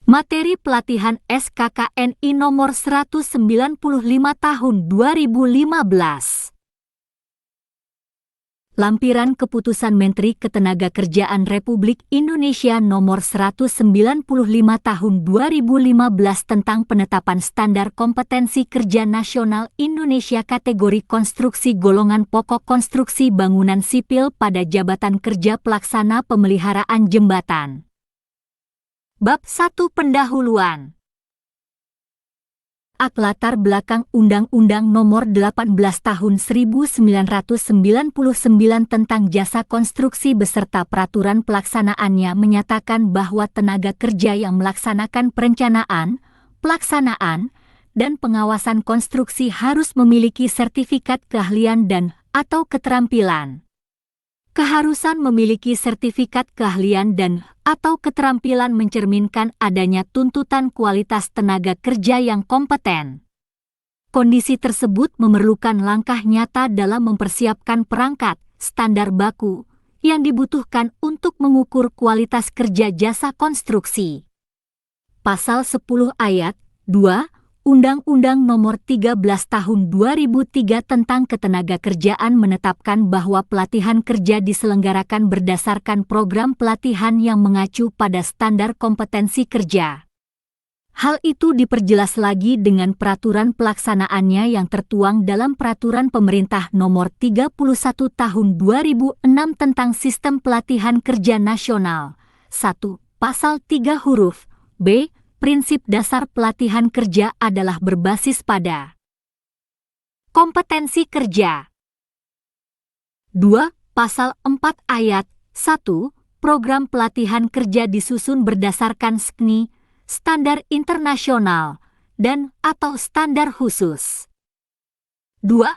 Materi pelatihan SKKNI nomor 195 tahun 2015. Lampiran Keputusan Menteri Ketenagakerjaan Republik Indonesia nomor 195 tahun 2015 tentang penetapan standar kompetensi kerja nasional Indonesia kategori konstruksi golongan pokok konstruksi bangunan sipil pada jabatan kerja pelaksana pemeliharaan jembatan. Bab 1 Pendahuluan. Latar belakang Undang-Undang Nomor 18 Tahun 1999 tentang Jasa Konstruksi beserta peraturan pelaksanaannya menyatakan bahwa tenaga kerja yang melaksanakan perencanaan, pelaksanaan, dan pengawasan konstruksi harus memiliki sertifikat keahlian dan/atau keterampilan. Keharusan memiliki sertifikat keahlian dan/atau keterampilan mencerminkan adanya tuntutan kualitas tenaga kerja yang kompeten. Kondisi tersebut memerlukan langkah nyata dalam mempersiapkan perangkat, standar baku, yang dibutuhkan untuk mengukur kualitas kerja jasa konstruksi. Pasal 10 ayat 2 Undang-Undang Nomor 13 Tahun 2003 tentang Ketenagakerjaan menetapkan bahwa pelatihan kerja diselenggarakan berdasarkan program pelatihan yang mengacu pada standar kompetensi kerja. Hal itu diperjelas lagi dengan peraturan pelaksanaannya yang tertuang dalam Peraturan Pemerintah Nomor 31 Tahun 2006 tentang Sistem Pelatihan Kerja Nasional. 1. Pasal 3 huruf B. Prinsip dasar pelatihan kerja adalah berbasis pada kompetensi kerja. 2. Pasal 4 ayat 1. Program pelatihan kerja disusun berdasarkan SKNI, standar internasional, dan/atau standar khusus. 2.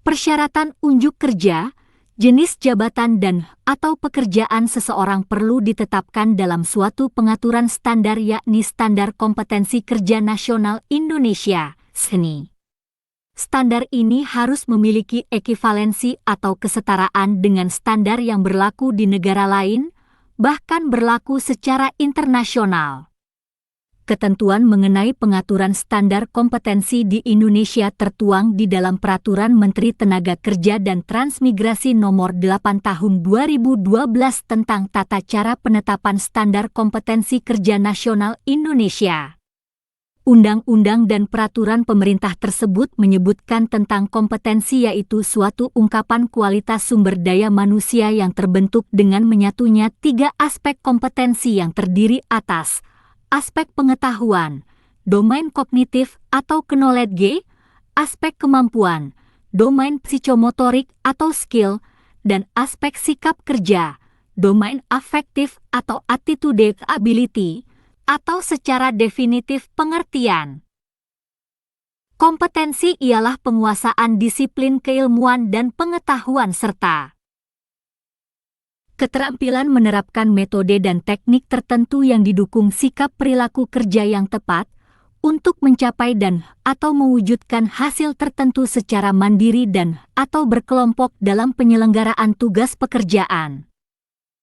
Persyaratan unjuk kerja, jenis jabatan dan/atau pekerjaan seseorang perlu ditetapkan dalam suatu pengaturan standar yakni Standar Kompetensi Kerja Nasional Indonesia, SKNI. Standar ini harus memiliki ekivalensi atau kesetaraan dengan standar yang berlaku di negara lain, bahkan berlaku secara internasional. Ketentuan mengenai pengaturan standar kompetensi di Indonesia tertuang di dalam Peraturan Menteri Tenaga Kerja dan Transmigrasi Nomor 8 Tahun 2012 tentang Tata Cara Penetapan Standar Kompetensi Kerja Nasional Indonesia. Undang-undang dan peraturan pemerintah tersebut menyebutkan tentang kompetensi yaitu suatu ungkapan kualitas sumber daya manusia yang terbentuk dengan menyatunya 3 aspek kompetensi yang terdiri atas aspek pengetahuan, domain kognitif atau knowledge, aspek kemampuan, domain psikomotorik atau skill, dan aspek sikap kerja, domain afektif atau attitude ability, atau secara definitif pengertian. Kompetensi ialah penguasaan disiplin keilmuan dan pengetahuan serta keterampilan menerapkan metode dan teknik tertentu yang didukung sikap perilaku kerja yang tepat untuk mencapai dan/atau mewujudkan hasil tertentu secara mandiri dan/atau berkelompok dalam penyelenggaraan tugas pekerjaan.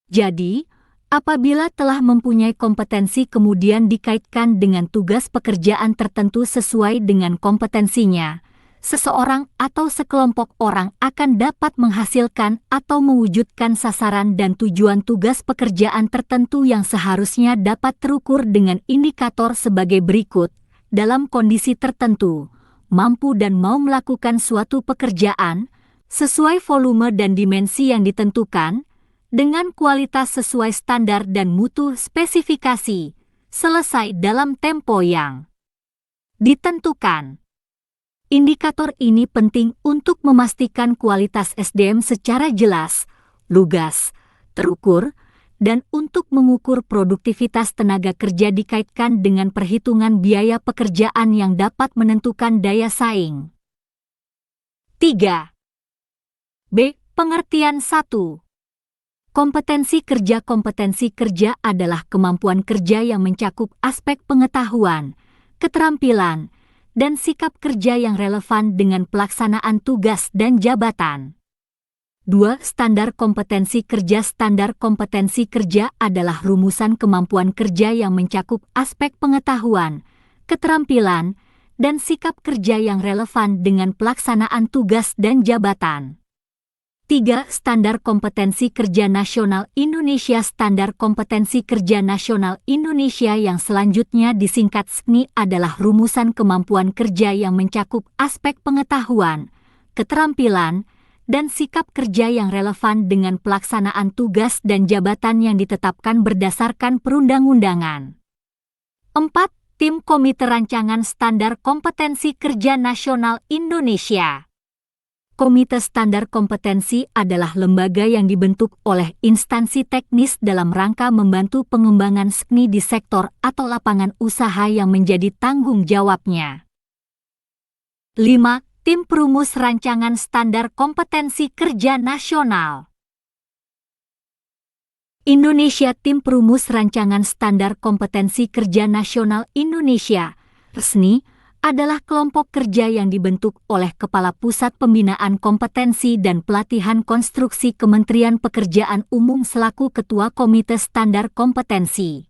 Jadi, apabila telah mempunyai kompetensi kemudian dikaitkan dengan tugas pekerjaan tertentu sesuai dengan kompetensinya, seseorang atau sekelompok orang akan dapat menghasilkan atau mewujudkan sasaran dan tujuan tugas pekerjaan tertentu yang seharusnya dapat terukur dengan indikator sebagai berikut. Dalam kondisi tertentu, mampu dan mau melakukan suatu pekerjaan sesuai volume dan dimensi yang ditentukan, dengan kualitas sesuai standar dan mutu spesifikasi, selesai dalam tempo yang ditentukan. Indikator ini penting untuk memastikan kualitas SDM secara jelas, lugas, terukur, dan untuk mengukur produktivitas tenaga kerja dikaitkan dengan perhitungan biaya pekerjaan yang dapat menentukan daya saing. 3. B. Pengertian 1. Kompetensi kerja adalah kemampuan kerja yang mencakup aspek pengetahuan, keterampilan, dan sikap kerja yang relevan dengan pelaksanaan tugas dan jabatan. 2. Standar kompetensi kerja. Standar kompetensi kerja adalah rumusan kemampuan kerja yang mencakup aspek pengetahuan, keterampilan, dan sikap kerja yang relevan dengan pelaksanaan tugas dan jabatan. 3. Standar kompetensi kerja nasional Indonesia. Standar kompetensi kerja nasional Indonesia yang selanjutnya disingkat SKNI adalah rumusan kemampuan kerja yang mencakup aspek pengetahuan, keterampilan, dan sikap kerja yang relevan dengan pelaksanaan tugas dan jabatan yang ditetapkan berdasarkan perundang-undangan. 4. Tim Komite Rancangan Standar Kompetensi Kerja Nasional Indonesia. Komite Standar Kompetensi adalah lembaga yang dibentuk oleh instansi teknis dalam rangka membantu pengembangan SKNI di sektor atau lapangan usaha yang menjadi tanggung jawabnya. 5. Tim Perumus Rancangan Standar Kompetensi Kerja Nasional. Indonesia. Tim Perumus Rancangan Standar Kompetensi Kerja Nasional Indonesia, RSNI, adalah kelompok kerja yang dibentuk oleh Kepala Pusat Pembinaan Kompetensi dan Pelatihan Konstruksi Kementerian Pekerjaan Umum selaku Ketua Komite Standar Kompetensi.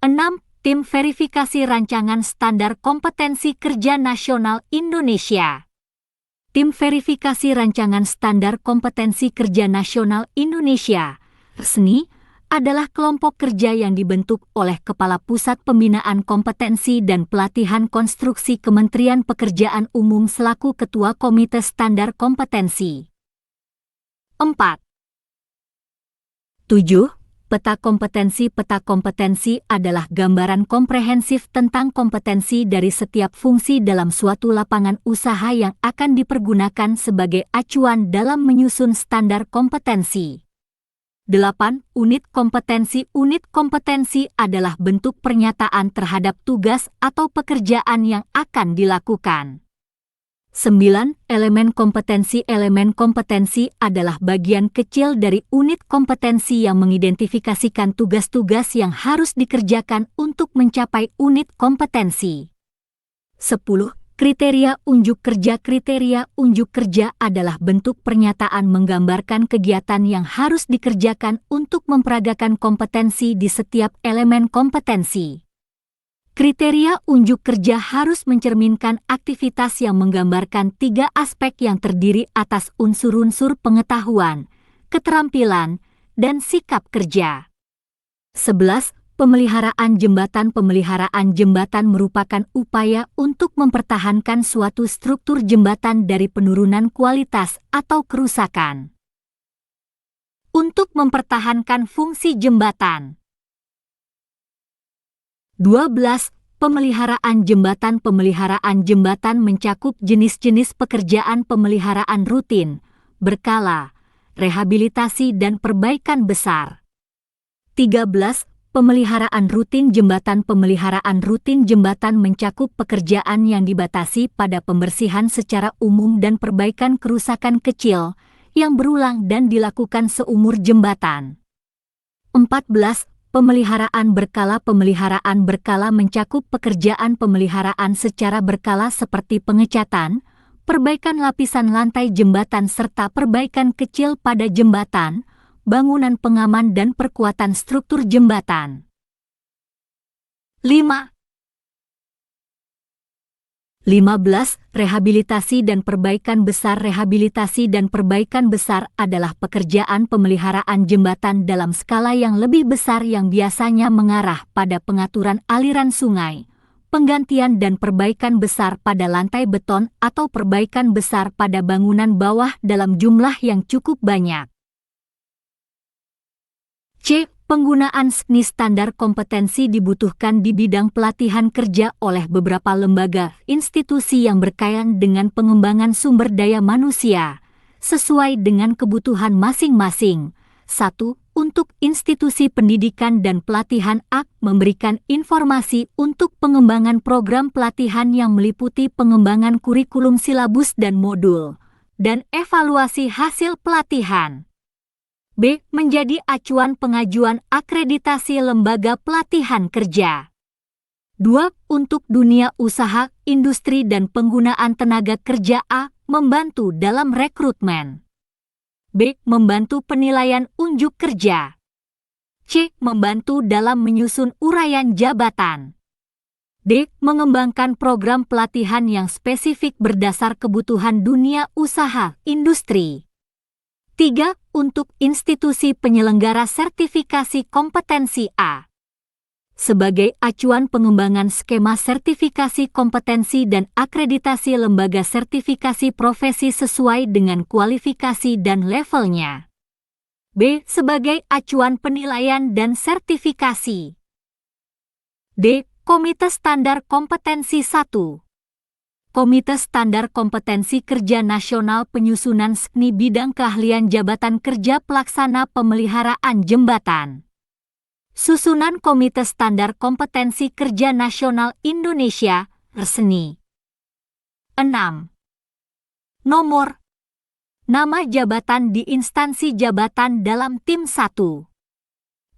6. Tim Verifikasi Rancangan Standar Kompetensi Kerja Nasional Indonesia. Tim Verifikasi Rancangan Standar Kompetensi Kerja Nasional Indonesia, RSNI, adalah kelompok kerja yang dibentuk oleh Kepala Pusat Pembinaan Kompetensi dan Pelatihan Konstruksi Kementerian Pekerjaan Umum selaku Ketua Komite Standar Kompetensi. 4. 7. Peta kompetensi. Peta kompetensi adalah gambaran komprehensif tentang kompetensi dari setiap fungsi dalam suatu lapangan usaha yang akan dipergunakan sebagai acuan dalam menyusun standar kompetensi. 8. Unit kompetensi. Unit kompetensi adalah bentuk pernyataan terhadap tugas atau pekerjaan yang akan dilakukan. 9. Elemen kompetensi. Elemen kompetensi adalah bagian kecil dari unit kompetensi yang mengidentifikasikan tugas-tugas yang harus dikerjakan untuk mencapai unit kompetensi. 10. Kriteria unjuk kerja. Kriteria unjuk kerja adalah bentuk pernyataan menggambarkan kegiatan yang harus dikerjakan untuk memperagakan kompetensi di setiap elemen kompetensi. Kriteria unjuk kerja harus mencerminkan aktivitas yang menggambarkan 3 aspek yang terdiri atas unsur-unsur pengetahuan, keterampilan, dan sikap kerja. 11. Pemeliharaan jembatan. Pemeliharaan jembatan merupakan upaya untuk mempertahankan suatu struktur jembatan dari penurunan kualitas atau kerusakan. Untuk mempertahankan fungsi jembatan. 12. Pemeliharaan jembatan. Pemeliharaan jembatan mencakup jenis-jenis pekerjaan pemeliharaan rutin, berkala, rehabilitasi dan perbaikan besar. 13. Pemeliharaan rutin jembatan. Pemeliharaan rutin jembatan mencakup pekerjaan yang dibatasi pada pembersihan secara umum dan perbaikan kerusakan kecil yang berulang dan dilakukan seumur jembatan. 14. Pemeliharaan berkala. Pemeliharaan berkala mencakup pekerjaan pemeliharaan secara berkala seperti pengecatan, perbaikan lapisan lantai jembatan serta perbaikan kecil pada jembatan, bangunan pengaman dan perkuatan struktur jembatan. 5. 15. Rehabilitasi dan perbaikan besar. Rehabilitasi dan perbaikan besar adalah pekerjaan pemeliharaan jembatan dalam skala yang lebih besar yang biasanya mengarah pada pengaturan aliran sungai, penggantian dan perbaikan besar pada lantai beton atau perbaikan besar pada bangunan bawah dalam jumlah yang cukup banyak. C. Penggunaan SKNI. Standar kompetensi dibutuhkan di bidang pelatihan kerja oleh beberapa lembaga institusi yang berkaitan dengan pengembangan sumber daya manusia, sesuai dengan kebutuhan masing-masing. 1. Untuk institusi pendidikan dan pelatihan memberikan informasi untuk pengembangan program pelatihan yang meliputi pengembangan kurikulum silabus dan modul, dan evaluasi hasil pelatihan. B. Menjadi acuan pengajuan akreditasi lembaga pelatihan kerja. 2. Untuk dunia usaha, industri dan penggunaan tenaga kerja membantu dalam rekrutmen. B. Membantu penilaian unjuk kerja. C. Membantu dalam menyusun uraian jabatan. D. Mengembangkan program pelatihan yang spesifik berdasar kebutuhan dunia usaha, industri. 3. Untuk institusi penyelenggara sertifikasi kompetensi A. Sebagai acuan pengembangan skema sertifikasi kompetensi dan akreditasi lembaga sertifikasi profesi sesuai dengan kualifikasi dan levelnya. B. Sebagai acuan penilaian dan sertifikasi. D. Komite Standar Kompetensi 1. Komite Standar Kompetensi Kerja Nasional Penyusunan SKNI Bidang Keahlian Jabatan Kerja Pelaksana Pemeliharaan Jembatan. Susunan Komite Standar Kompetensi Kerja Nasional Indonesia, SKNI. 6. Nomor. Nama jabatan di instansi jabatan dalam tim 1.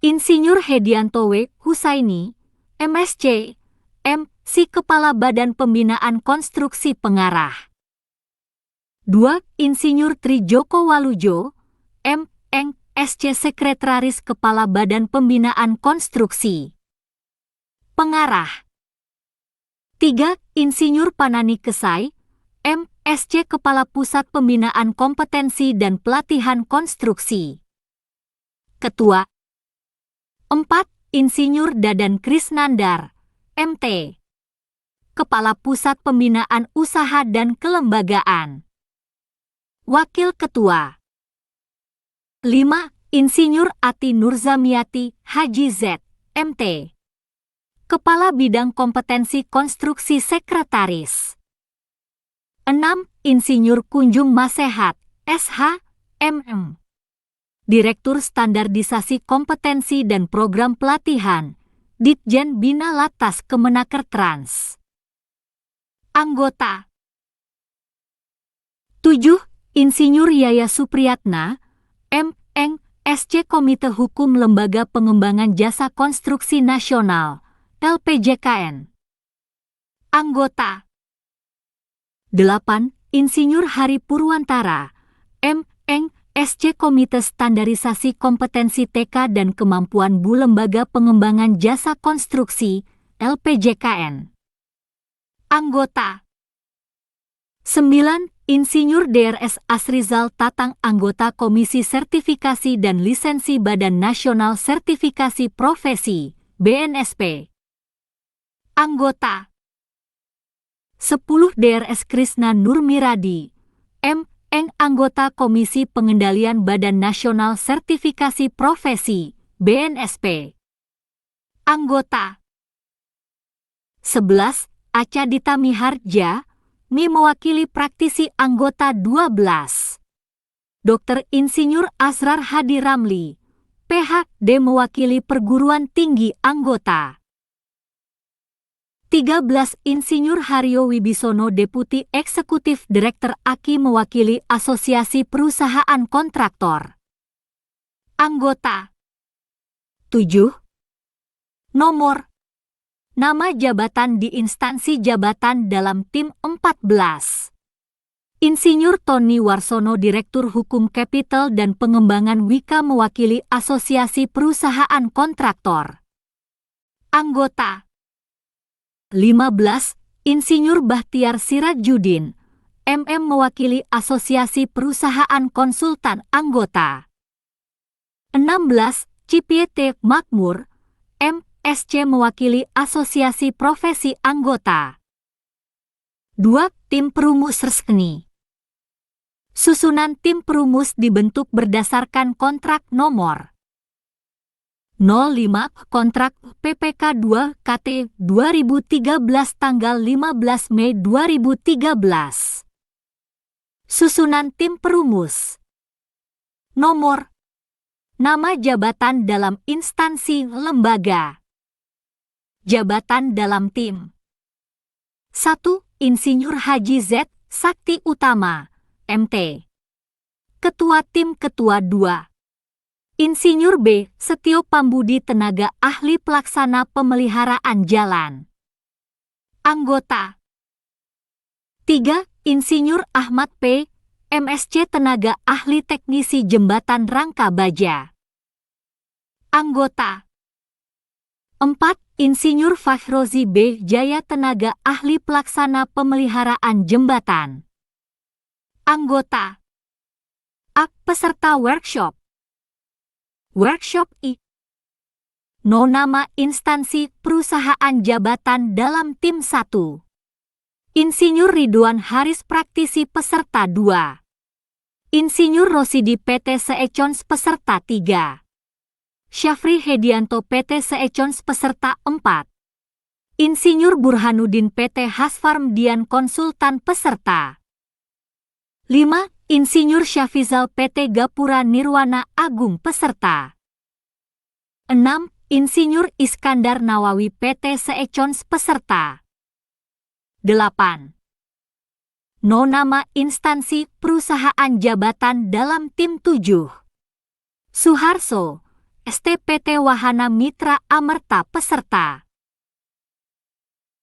Insinyur Hedianto W. Husaini, MSc, M.Si Kepala Badan Pembinaan Konstruksi Pengarah. 2. Insinyur Tri Joko Walujo, M.Eng. SC Sekretaris Kepala Badan Pembinaan Konstruksi Pengarah. 3. Insinyur Panani Kesai, M.Sc Kepala Pusat Pembinaan Kompetensi dan Pelatihan Konstruksi Ketua. 4. Insinyur Dadan Krisnandar, MT Kepala Pusat Pembinaan Usaha dan Kelembagaan. Wakil Ketua. 5. Insinyur Ati Nurzamiati Haji Z, MT Kepala Bidang Kompetensi Konstruksi Sekretaris. 6. Insinyur Kunjung Masehat, SH, MM Direktur Standarisasi Kompetensi dan Program Pelatihan, Ditjen Bina Latas Kemenaker Trans. Anggota. 7. Insinyur Yaya Supriyatna, M.Eng. SC Komite Hukum Lembaga Pengembangan Jasa Konstruksi Nasional, LPJKN. Anggota. 8. Insinyur Hari Purwantara, M.Eng. SC Komite Standarisasi Kompetensi TK dan Kemampuan Bu Lembaga Pengembangan Jasa Konstruksi, LPJKN. Anggota. 9. Insinyur Drs. Asrizal Tatang Anggota Komisi Sertifikasi dan Lisensi Badan Nasional Sertifikasi Profesi, BNSP. Anggota. 10. Drs. Krisna Nurmiradi, M.Eng. Anggota Komisi Pengendalian Badan Nasional Sertifikasi Profesi, BNSP. Anggota. 11. Acha Dita Miharja, Mi mewakili praktisi anggota 12. Dr. Insinyur Asrar Hadi Ramli, PhD mewakili perguruan tinggi anggota. 13. Insinyur Haryo Wibisono Deputi Eksekutif Direktur AKI mewakili Asosiasi Perusahaan Kontraktor. Anggota. 7. Nomor. Nama jabatan di instansi jabatan dalam tim 14. Insinyur Tony Warsono Direktur Hukum Kapital dan Pengembangan Wika mewakili Asosiasi Perusahaan Kontraktor. Anggota. 15. Insinyur Bahtiar Sirajudin, MM mewakili Asosiasi Perusahaan Konsultan Anggota. 16. Cipiete Makmur, MSc mewakili Asosiasi Profesi Anggota. 2. Tim Perumus SKNI. Susunan tim perumus dibentuk berdasarkan kontrak nomor 05 kontrak PPK 2 KT 2013 tanggal 15 Mei 2013. Susunan tim perumus. Nomor. Nama jabatan dalam instansi lembaga. Jabatan dalam tim. 1. Insinyur Haji Z. Sakti Utama, MT. Ketua Tim Ketua 2. Insinyur B. Setio Pambudi Tenaga Ahli Pelaksana Pemeliharaan Jalan. Anggota. 3. Insinyur Ahmad P. MSc Tenaga Ahli Teknisi Jembatan Rangka Baja. Anggota 4. Insinyur Fakhrozi B. Jaya Tenaga Ahli Pelaksana Pemeliharaan Jembatan. Anggota A. Peserta workshop. Workshop I. No nama instansi perusahaan jabatan dalam tim 1. Insinyur Ridwan Haris praktisi peserta 2. Insinyur Rosidi PT Seecons peserta 3. Syafri Hedianto PT Seecons peserta 4. Insinyur Burhanuddin PT Hasfarm Dian Konsultan peserta 5. Insinyur Syafizal PT Gapura Nirwana Agung peserta 6. Insinyur Iskandar Nawawi PT Seecons peserta 8. No nama instansi perusahaan jabatan dalam tim 7. Suharso, STPT Wahana Mitra Amerta peserta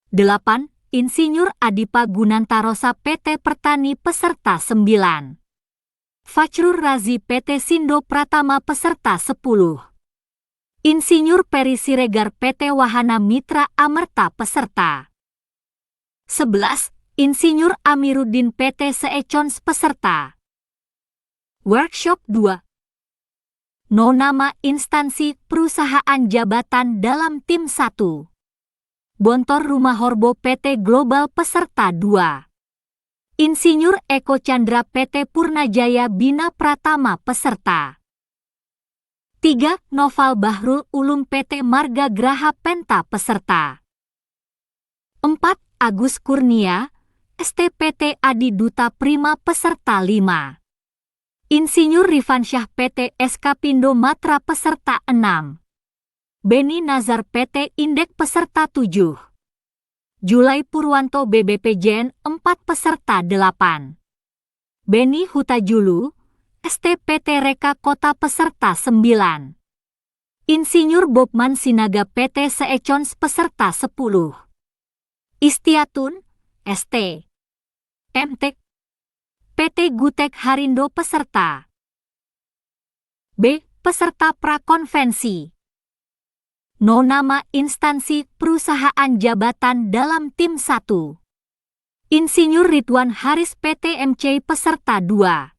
8. Insinyur Adipa Gunantarosa PT Pertani peserta 9. Fajrul Razi PT Sindo Pratama peserta 10. Insinyur Peri Siregar PT Wahana Mitra Amerta peserta 11. Insinyur Amiruddin PT Seecons peserta Workshop 2. No nama instansi perusahaan jabatan dalam tim 1. Bontor Rumah Horbo PT Global peserta 2. Insinyur Eko Chandra PT Purnajaya Bina Pratama peserta 3. Noval Bahrul Ulum PT Marga Graha Penta peserta 4. Agus Kurnia, STPT Adi Duta Prima peserta 5. Insinyur Rifansyah PT Eskapindo Matra peserta 6. Beni Nazar PT Indek peserta 7. Julai Purwanto BBPJN 4 peserta 8. Beni Hutajulu, STPT Reka Kota peserta 9. Insinyur Bobman Sinaga PT Seecons peserta 10. Istiatun, ST. MTek, PT Gutek Harindo peserta. B. Peserta prakonvensi. No nama instansi perusahaan jabatan dalam tim 1. Insinyur Ridwan Haris PT MC peserta 2.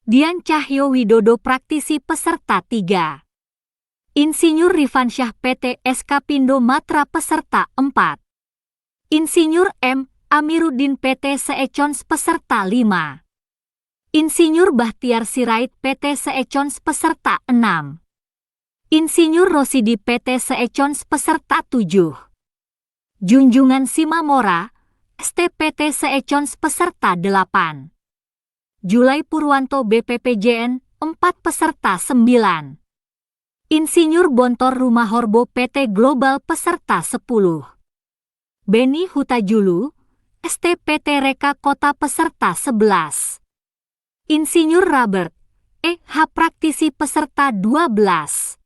Dian Cahyo Widodo praktisi peserta 3. Insinyur Rifansyah PT Eskapindo Matra peserta 4. Insinyur M. Amiruddin PT Seecons peserta 5. Insinyur Bahtiar Sirait PT Seecons peserta 6. Insinyur Rosidi PT Seecons peserta 7. Junjungan Simamora, STPT Seecons peserta 8. Julai Purwanto BPPJN 4 peserta 9. Insinyur Bontor Rumah Horbo PT Global peserta 10. Beni Hutajulu, STPT Reka Kota peserta 11. Insinyur Robert E.H. praktisi peserta 12.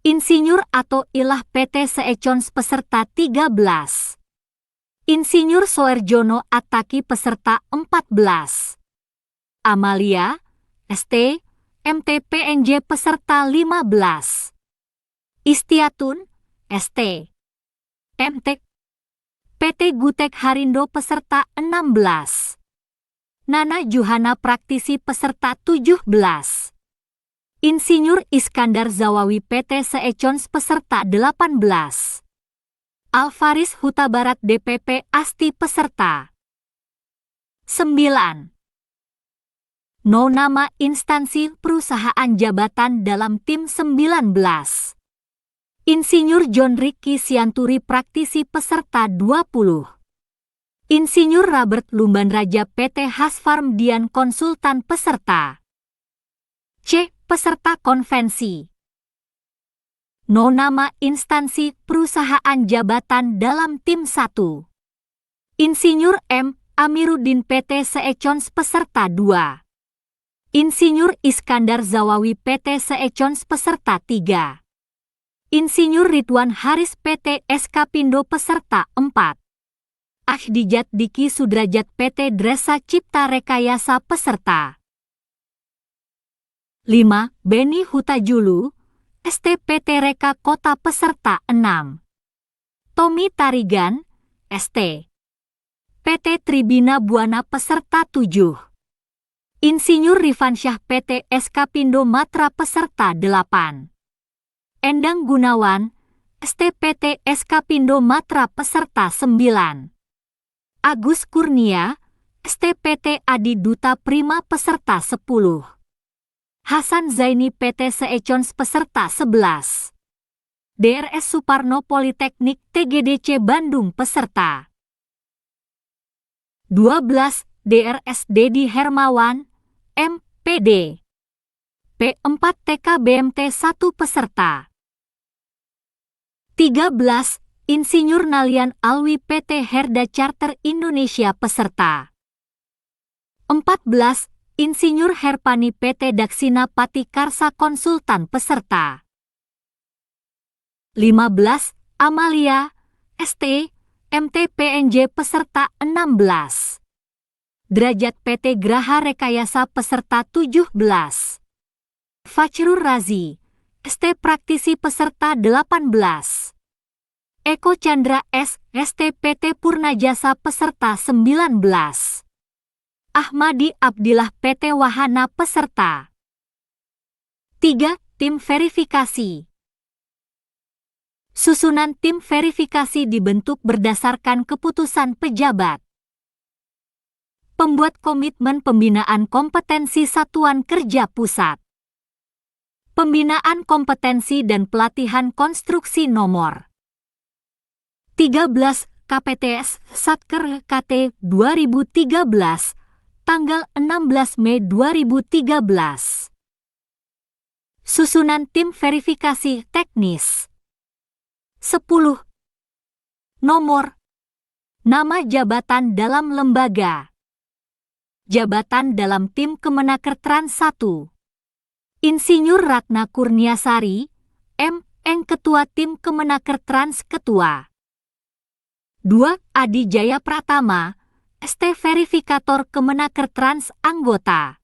Insinyur Ato Ilah PT Seecons peserta 13. Insinyur Soerjono Ataki peserta 14. Amalia, ST, MTPNJ peserta 15. Istiatun, ST, MTek, PT Gutek Harindo peserta 16. Nana Juhana praktisi peserta 17. Insinyur Iskandar Zawawi PT Seecons peserta 18. Alvaris Huta Barat DPP Asti peserta 9. No nama instansi perusahaan jabatan dalam tim 19. Insinyur John Ricky Sianturi praktisi peserta 20. Insinyur Robert Lumban Raja PT Hasfarm Dian Konsultan peserta C. Peserta konvensi. No nama instansi perusahaan jabatan dalam tim 1. Insinyur M. Amiruddin PT Seecons peserta 2. Insinyur Iskandar Zawawi PT Seecons peserta 3. Insinyur Ridwan Haris PT Eskapindo peserta 4. Ahdijat Diki Sudrajat PT Dresa Cipta Rekayasa peserta. 5. Beni Hutajulu, STPT Reka Kota peserta 6. Tommy Tarigan, ST. PT Tribina Buana peserta 7. Insinyur Rifansyah PT Eskapindo Matra peserta 8. Endang Gunawan, STPT Eskapindo Matra peserta 9. Agus Kurnia, STPT Adi Duta Prima peserta 10. Hasan Zaini PT Seecons peserta 11. DRS Suparno Politeknik TGDC Bandung peserta 12. DRS Dedi Hermawan, MPD. P4 TK BMT 1 peserta 13. Insinyur Nalian Alwi PT Herda Charter Indonesia peserta 14. Insinyur Herpani PT Daksina Pati Karsa Konsultan peserta 15. Amalia, ST, MTPNJ peserta 16. Derajat PT Graha Rekayasa peserta 17. Fajrul Razi, ST Praktisi peserta 18. Eko Chandra S, STPT Purnajasa peserta 19. Ahmadi Abdillah PT Wahana peserta 3. Tim verifikasi. Susunan tim verifikasi dibentuk berdasarkan keputusan pejabat. Pembuat komitmen pembinaan kompetensi Satuan Kerja Pusat. Pembinaan kompetensi dan pelatihan konstruksi nomor 13 KPTS Satker KT 2013 tanggal 16 Mei 2013. Susunan tim verifikasi teknis 10. Nomor nama jabatan dalam lembaga. Jabatan dalam tim Kemenaker Trans 1. Insinyur Ratna Kurniasari, M.Eng Ketua Tim Kemenaker Trans Ketua. 2. Adi Jaya Pratama, ST Verifikator Kemenaker Trans Anggota.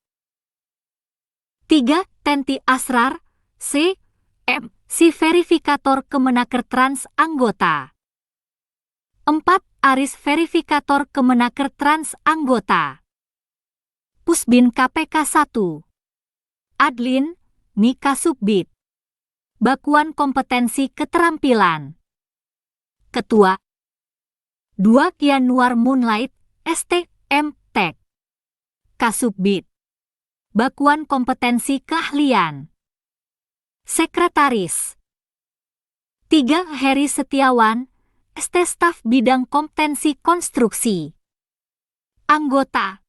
3. Tenti Asrar, C. M. Si Verifikator Kemenaker Trans Anggota. 4. Aris Verifikator Kemenaker Trans Anggota. Pusbin KPK 1. Adlin, Mika Subbit. Bakuan Kompetensi Keterampilan. Ketua. 2. Yanuar Moonlight, ST, M. Tek. Kasubbit. Bakuan Kompetensi Keahlian. Sekretaris. 3. Heri Setiawan, ST Staf Bidang Kompetensi Konstruksi. Anggota.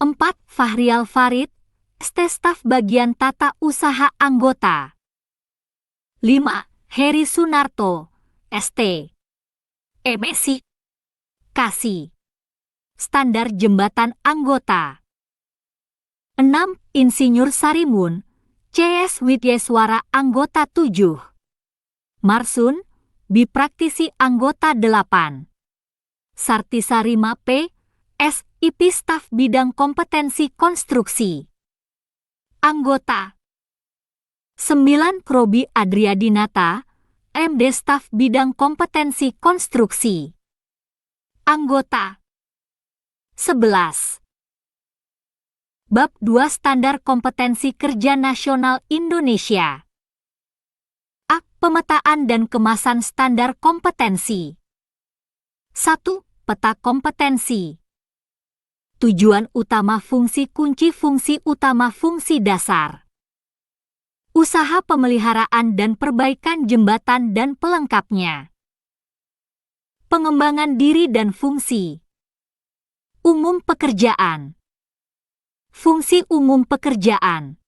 4. Fahrial Farid, ST Staf Bagian Tata Usaha Anggota. 5. Heri Sunarto, ST. MSI. Kasih. Standar Jembatan Anggota. 6. Insinyur Sarimun, CS Widyaswara Anggota 7. Marsun, Bipraktisi Anggota 8. Sartisarima P, S, IP Staf Bidang Kompetensi Konstruksi. Anggota. 9. Krobi Adriadinata, MD Staf Bidang Kompetensi Konstruksi. Anggota. 11. Bab 2 Standar Kompetensi Kerja Nasional Indonesia. A. Pemetaan dan kemasan standar kompetensi. 1. Peta kompetensi. Tujuan utama fungsi kunci fungsi utama fungsi dasar. Usaha pemeliharaan dan perbaikan jembatan dan pelengkapnya. Pengembangan diri dan fungsi. Umum pekerjaan. Fungsi umum pekerjaan.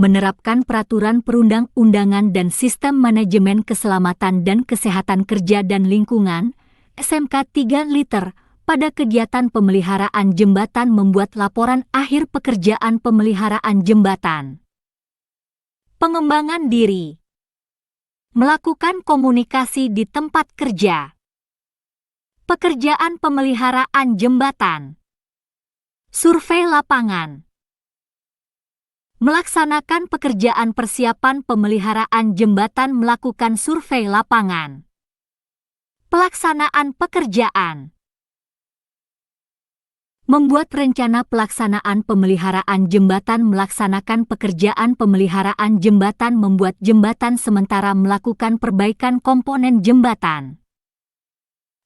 Menerapkan peraturan perundang-undangan dan sistem manajemen keselamatan dan kesehatan kerja dan lingkungan, SMK 3 liter, pada kegiatan pemeliharaan jembatan membuat laporan akhir pekerjaan pemeliharaan jembatan. Pengembangan diri. Melakukan komunikasi di tempat kerja. Pekerjaan pemeliharaan jembatan. Survei lapangan. Melaksanakan pekerjaan persiapan pemeliharaan jembatan melakukan survei lapangan. Pelaksanaan pekerjaan. Membuat rencana pelaksanaan pemeliharaan jembatan. Melaksanakan pekerjaan pemeliharaan jembatan. Membuat jembatan sementara. Melakukan perbaikan komponen jembatan.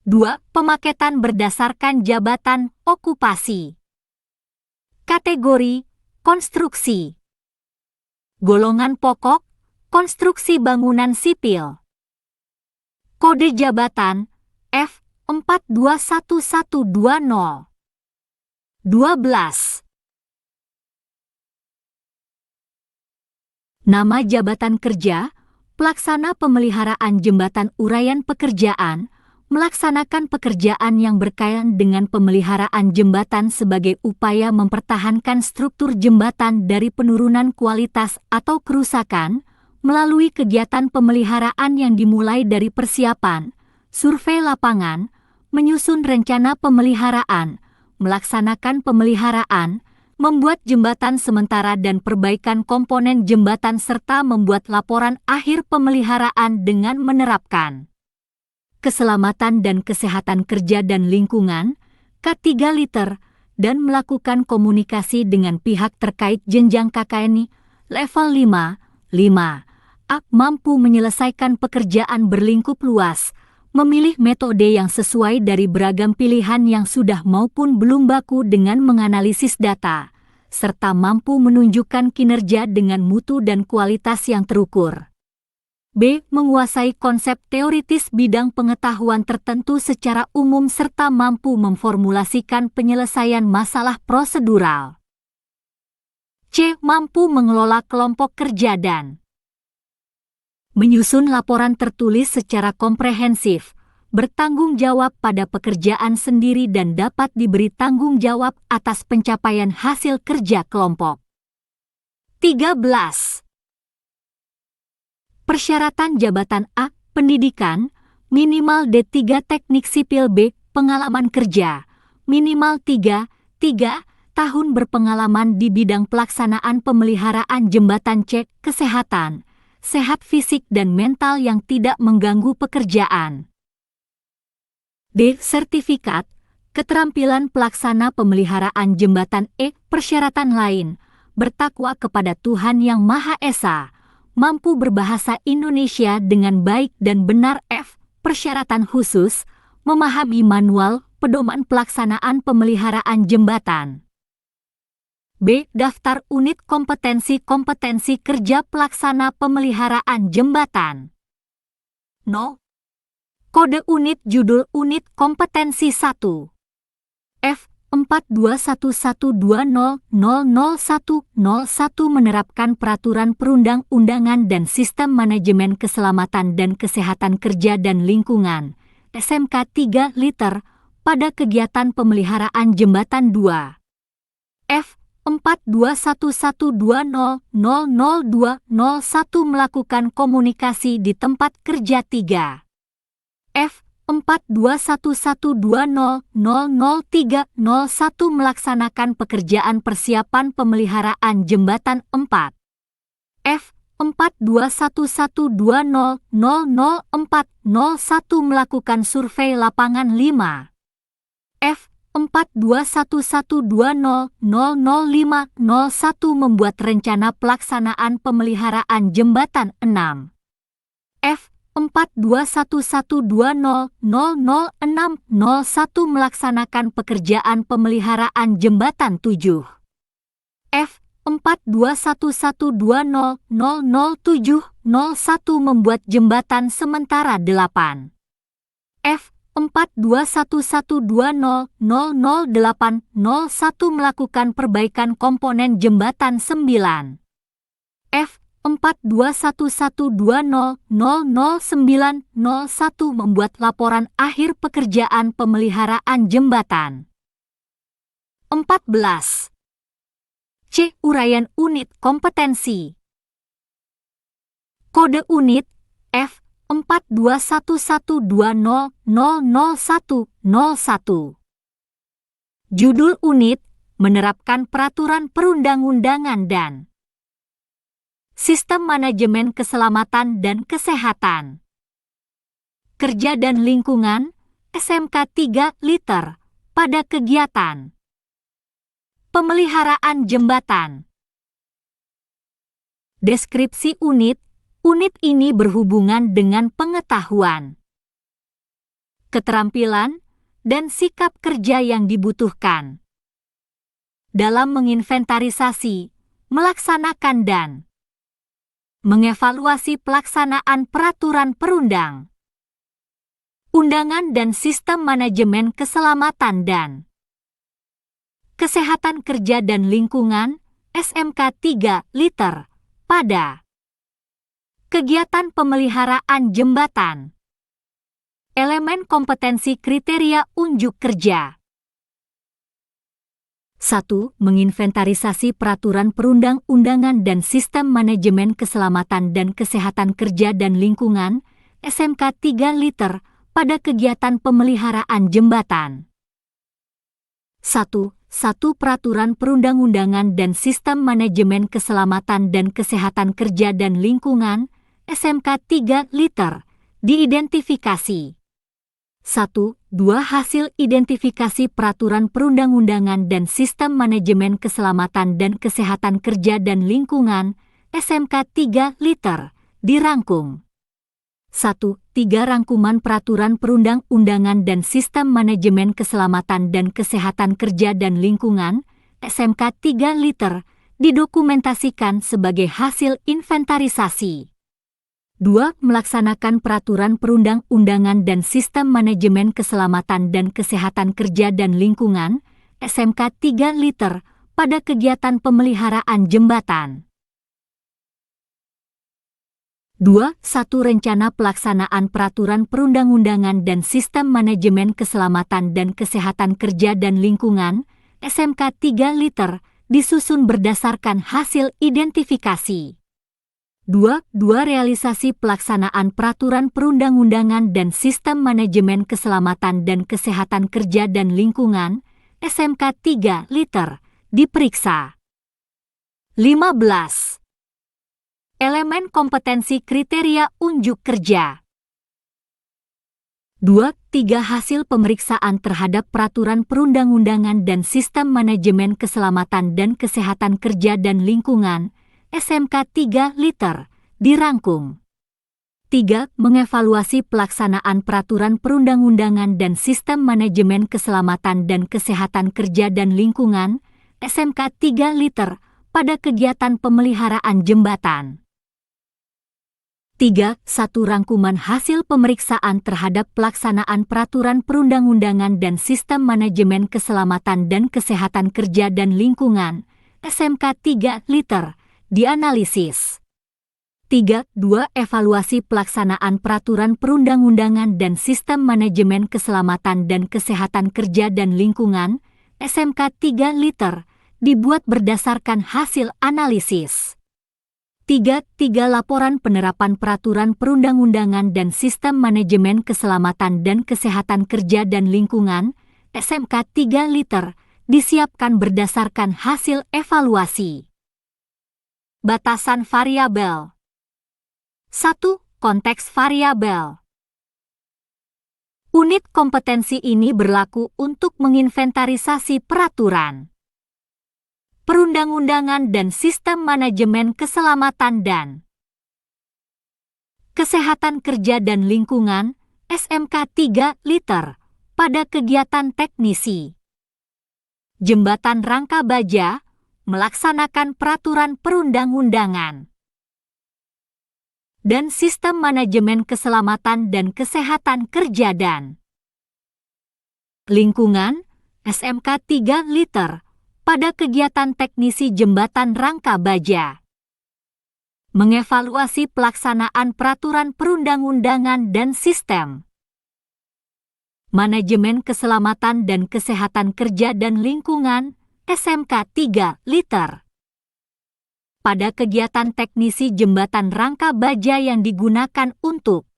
2. Pemaketan berdasarkan jabatan, okupasi. Kategori, konstruksi. Golongan pokok, konstruksi bangunan sipil. Kode jabatan, F421120. 12. Nama jabatan kerja, pelaksana pemeliharaan jembatan. Uraian pekerjaan, melaksanakan pekerjaan yang berkaitan dengan pemeliharaan jembatan sebagai upaya mempertahankan struktur jembatan dari penurunan kualitas atau kerusakan, melalui kegiatan pemeliharaan yang dimulai dari persiapan, survei lapangan, menyusun rencana pemeliharaan, melaksanakan pemeliharaan, membuat jembatan sementara dan perbaikan komponen jembatan serta membuat laporan akhir pemeliharaan dengan menerapkan keselamatan dan kesehatan kerja dan lingkungan, K3 liter, dan melakukan komunikasi dengan pihak terkait. Jenjang KKNI, level 5, mampu menyelesaikan pekerjaan berlingkup luas, memilih metode yang sesuai dari beragam pilihan yang sudah maupun belum baku dengan menganalisis data, serta mampu menunjukkan kinerja dengan mutu dan kualitas yang terukur. B. Menguasai konsep teoritis bidang pengetahuan tertentu secara umum serta mampu memformulasikan penyelesaian masalah prosedural. C. Mampu mengelola kelompok kerja dan menyusun laporan tertulis secara komprehensif, bertanggung jawab pada pekerjaan sendiri dan dapat diberi tanggung jawab atas pencapaian hasil kerja kelompok. 13. Persyaratan jabatan. A. Pendidikan, minimal D3 teknik sipil. B. Pengalaman kerja, minimal 3 tahun berpengalaman di bidang pelaksanaan pemeliharaan jembatan. C. Kesehatan, sehat fisik dan mental yang tidak mengganggu pekerjaan. D. Sertifikat, keterampilan pelaksana pemeliharaan jembatan. E. Persyaratan lain, bertakwa kepada Tuhan Yang Maha Esa, mampu berbahasa Indonesia dengan baik dan benar. F. Persyaratan khusus, memahami manual pedoman pelaksanaan pemeliharaan jembatan. B. Daftar unit kompetensi kerja pelaksana pemeliharaan jembatan. No. Kode unit judul unit kompetensi 1. F. 421120000101 menerapkan peraturan perundang-undangan dan sistem manajemen keselamatan dan kesehatan kerja dan lingkungan, SMK 3 liter, pada kegiatan pemeliharaan jembatan. 2. F. 4211200001 melakukan komunikasi di tempat kerja. 3. F. 4211200031 melaksanakan pekerjaan persiapan pemeliharaan jembatan. 4. F. 4211200041 melakukan survei lapangan. 5. F. 4211200051 membuat rencana pelaksanaan pemeliharaan jembatan. 6. F. 421120000601 melaksanakan pekerjaan pemeliharaan jembatan. 7. F. 4211200701 membuat jembatan sementara. 8. F. 4211200801 melakukan perbaikan komponen jembatan. 9. F. 4211200901 membuat laporan akhir pekerjaan pemeliharaan jembatan. 14. C. Uraian unit kompetensi. Kode unit 421120000101. Judul unit: menerapkan peraturan perundang-undangan dan sistem manajemen keselamatan dan kesehatan kerja dan lingkungan SMK 3 Liter pada kegiatan pemeliharaan jembatan. Deskripsi unit. Unit ini berhubungan dengan pengetahuan, keterampilan, dan sikap kerja yang dibutuhkan dalam menginventarisasi, melaksanakan dan mengevaluasi pelaksanaan peraturan perundang-undangan dan sistem manajemen keselamatan dan kesehatan kerja dan lingkungan SMK 3 Liter pada kegiatan pemeliharaan jembatan. Elemen kompetensi kriteria unjuk kerja. 1. Menginventarisasi peraturan perundang-undangan dan sistem manajemen keselamatan dan kesehatan kerja dan lingkungan SMK 3 Liter pada kegiatan pemeliharaan jembatan. 1. Peraturan perundang-undangan dan sistem manajemen keselamatan dan kesehatan kerja dan lingkungan SMK 3 Liter diidentifikasi. 1. 2. Hasil identifikasi peraturan perundang-undangan dan sistem manajemen keselamatan dan kesehatan kerja dan lingkungan SMK 3 Liter dirangkum. 1. 3. Rangkuman peraturan perundang-undangan dan sistem manajemen keselamatan dan kesehatan kerja dan lingkungan SMK 3 Liter didokumentasikan sebagai hasil inventarisasi. 2. Melaksanakan peraturan perundang-undangan dan sistem manajemen keselamatan dan kesehatan kerja dan lingkungan SMK 3 Liter pada kegiatan pemeliharaan jembatan. 2. 1. Rencana pelaksanaan peraturan perundang-undangan dan sistem manajemen keselamatan dan kesehatan kerja dan lingkungan SMK 3 Liter disusun berdasarkan hasil identifikasi. 2. Realisasi pelaksanaan peraturan perundang-undangan dan sistem manajemen keselamatan dan kesehatan kerja dan lingkungan SMK 3 Liter diperiksa. 15. Elemen kompetensi kriteria unjuk kerja. 2. 3. Hasil pemeriksaan terhadap peraturan perundang-undangan dan sistem manajemen keselamatan dan kesehatan kerja dan lingkungan SMK 3 Liter dirangkum. 3. Mengevaluasi pelaksanaan peraturan perundang-undangan dan sistem manajemen keselamatan dan kesehatan kerja dan lingkungan SMK 3 Liter pada kegiatan pemeliharaan jembatan. 3. 1. Rangkuman hasil pemeriksaan terhadap pelaksanaan peraturan perundang-undangan dan sistem manajemen keselamatan dan kesehatan kerja dan lingkungan SMK 3 Liter dianalisis. 3. 2. Evaluasi pelaksanaan peraturan perundang-undangan dan sistem manajemen keselamatan dan kesehatan kerja dan lingkungan SMK 3 Liter dibuat berdasarkan hasil analisis. 3. Laporan penerapan peraturan perundang-undangan dan sistem manajemen keselamatan dan kesehatan kerja dan lingkungan SMK 3 Liter disiapkan berdasarkan hasil evaluasi. Batasan variabel. 1. Konteks variabel. Unit kompetensi ini berlaku untuk menginventarisasi peraturan perundang-undangan dan sistem manajemen keselamatan dan kesehatan kerja dan lingkungan SMK 3 Liter pada kegiatan teknisi jembatan rangka baja melaksanakan peraturan perundang-undangan dan sistem manajemen keselamatan dan kesehatan kerja dan lingkungan SMK 3 Liter pada kegiatan teknisi jembatan rangka baja. Mengevaluasi pelaksanaan peraturan perundang-undangan dan sistem manajemen keselamatan dan kesehatan kerja dan lingkungan SMK 3 Liter pada kegiatan teknisi jembatan rangka baja yang digunakan untuk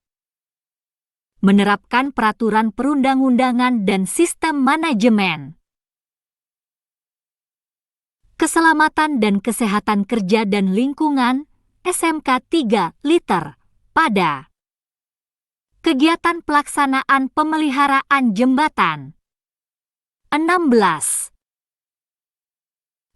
menerapkan peraturan perundang-undangan dan sistem manajemen. Keselamatan dan Kesehatan Kerja dan Lingkungan, SMK 3 Liter, pada kegiatan pelaksanaan pemeliharaan jembatan. 16.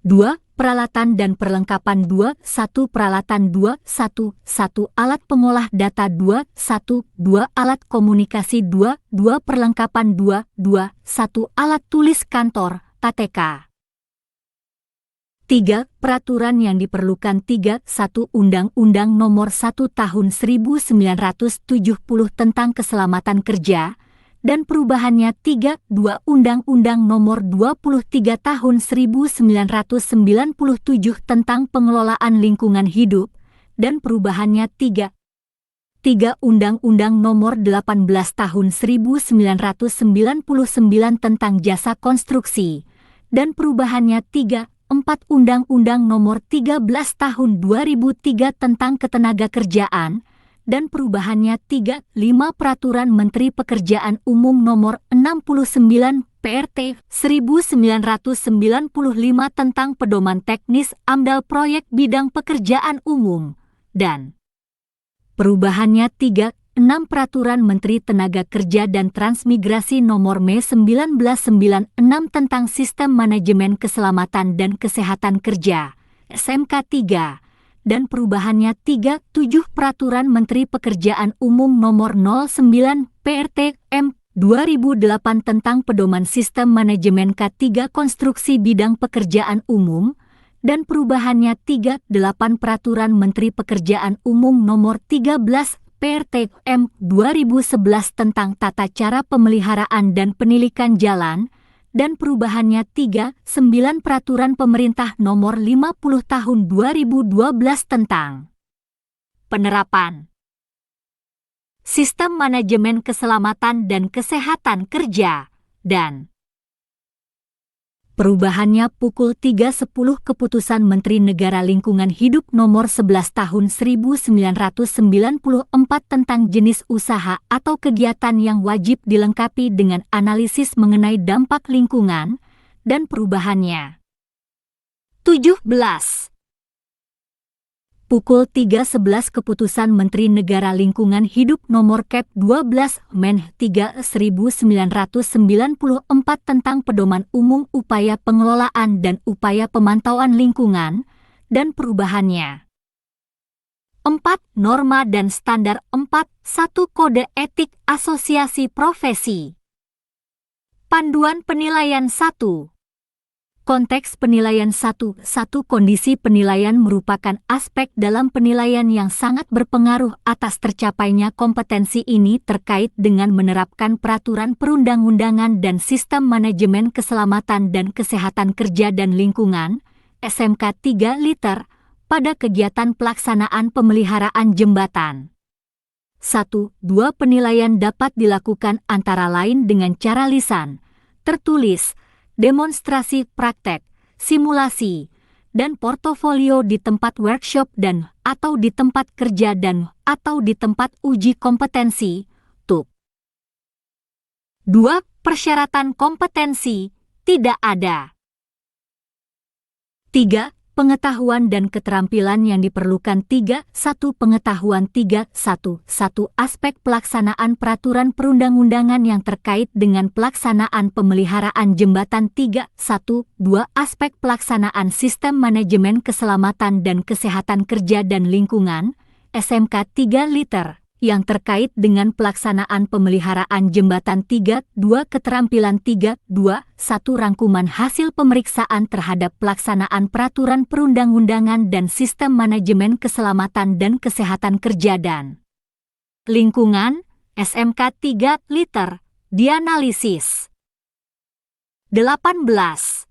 2. Peralatan dan perlengkapan 2. 1. Peralatan 2. 1. 1. Alat pengolah data 2. 1. 2. Alat komunikasi 2. 2. Perlengkapan 2. 2. 1. Alat tulis kantor, TTK. 3. Peraturan yang diperlukan 3. 1. Undang-Undang Nomor 1 Tahun 1970 tentang Keselamatan Kerja, dan perubahannya 3. 2. Undang-Undang Nomor 23 Tahun 1997 tentang Pengelolaan Lingkungan Hidup, dan perubahannya 3. 3. Undang-Undang Nomor 18 Tahun 1999 tentang Jasa Konstruksi, dan perubahannya 3. 4. Undang-Undang Nomor 13 Tahun 2003 tentang Ketenagakerjaan, dan perubahannya 3. 5. Peraturan Menteri Pekerjaan Umum Nomor 69 PRT 1995 tentang Pedoman Teknis AMDAL Proyek Bidang Pekerjaan Umum, dan perubahannya 3. 6. Peraturan Menteri Tenaga Kerja dan Transmigrasi Nomor Me 1996 tentang Sistem Manajemen Keselamatan dan Kesehatan Kerja, SMK 3, dan perubahannya 3. 7. Peraturan Menteri Pekerjaan Umum Nomor 09 PRT M 2008 tentang Pedoman Sistem Manajemen K3 Konstruksi Bidang Pekerjaan Umum, dan perubahannya 3. 8. Peraturan Menteri Pekerjaan Umum Nomor 13 PRT M 2011 tentang Tata Cara Pemeliharaan dan Penilikan Jalan, dan perubahannya 3. 9. Peraturan Pemerintah Nomor 50 Tahun 2012 tentang penerapan Sistem Manajemen Keselamatan dan Kesehatan Kerja, dan perubahannya pukul 3.10 Keputusan Menteri Negara Lingkungan Hidup Nomor 11 Tahun 1994 tentang jenis usaha atau kegiatan yang wajib dilengkapi dengan analisis mengenai dampak lingkungan, dan perubahannya 17. Pukul 3.11 Keputusan Menteri Negara Lingkungan Hidup Nomor Kep 12 Men 3 1994 tentang Pedoman Umum Upaya Pengelolaan dan Upaya Pemantauan Lingkungan, dan perubahannya 4. Norma dan Standar 4. 1. Kode Etik Asosiasi Profesi. Panduan Penilaian 1. Konteks penilaian 1. 1. Kondisi penilaian merupakan aspek dalam penilaian yang sangat berpengaruh atas tercapainya kompetensi ini terkait dengan menerapkan peraturan perundang-undangan dan sistem manajemen keselamatan dan kesehatan kerja dan lingkungan, SMK 3 Liter, pada kegiatan pelaksanaan pemeliharaan jembatan. 1. 2. Penilaian dapat dilakukan antara lain dengan cara lisan, tertulis, demonstrasi praktek, simulasi, dan portofolio di tempat workshop dan atau di tempat kerja dan atau di tempat uji kompetensi, TUK. 2. Persyaratan kompetensi tidak ada. 3. Pengetahuan dan keterampilan yang diperlukan 3. 1. Pengetahuan 3. 1. 1. Aspek pelaksanaan peraturan perundang-undangan yang terkait dengan pelaksanaan pemeliharaan jembatan 3. 1. 2. Aspek pelaksanaan sistem manajemen keselamatan dan kesehatan kerja dan lingkungan, SMK 3 Liter, yang terkait dengan pelaksanaan pemeliharaan jembatan 3. 2. Keterampilan 3. 2. 1. Rangkuman hasil pemeriksaan terhadap pelaksanaan peraturan perundang-undangan dan sistem manajemen keselamatan dan kesehatan kerja dan lingkungan, SMK 3 Liter, dianalisis. 18.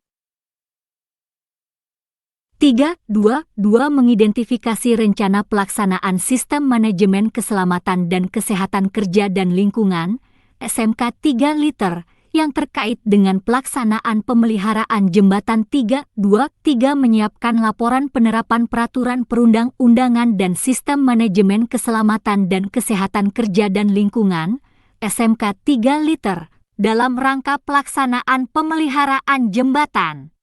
3. 2. Mengidentifikasi rencana pelaksanaan sistem manajemen keselamatan dan kesehatan kerja dan lingkungan, SMK 3 Liter, yang terkait dengan pelaksanaan pemeliharaan jembatan 3. 2. Menyiapkan laporan penerapan peraturan perundang-undangan dan sistem manajemen keselamatan dan kesehatan kerja dan lingkungan, SMK 3 liter dalam rangka pelaksanaan pemeliharaan jembatan.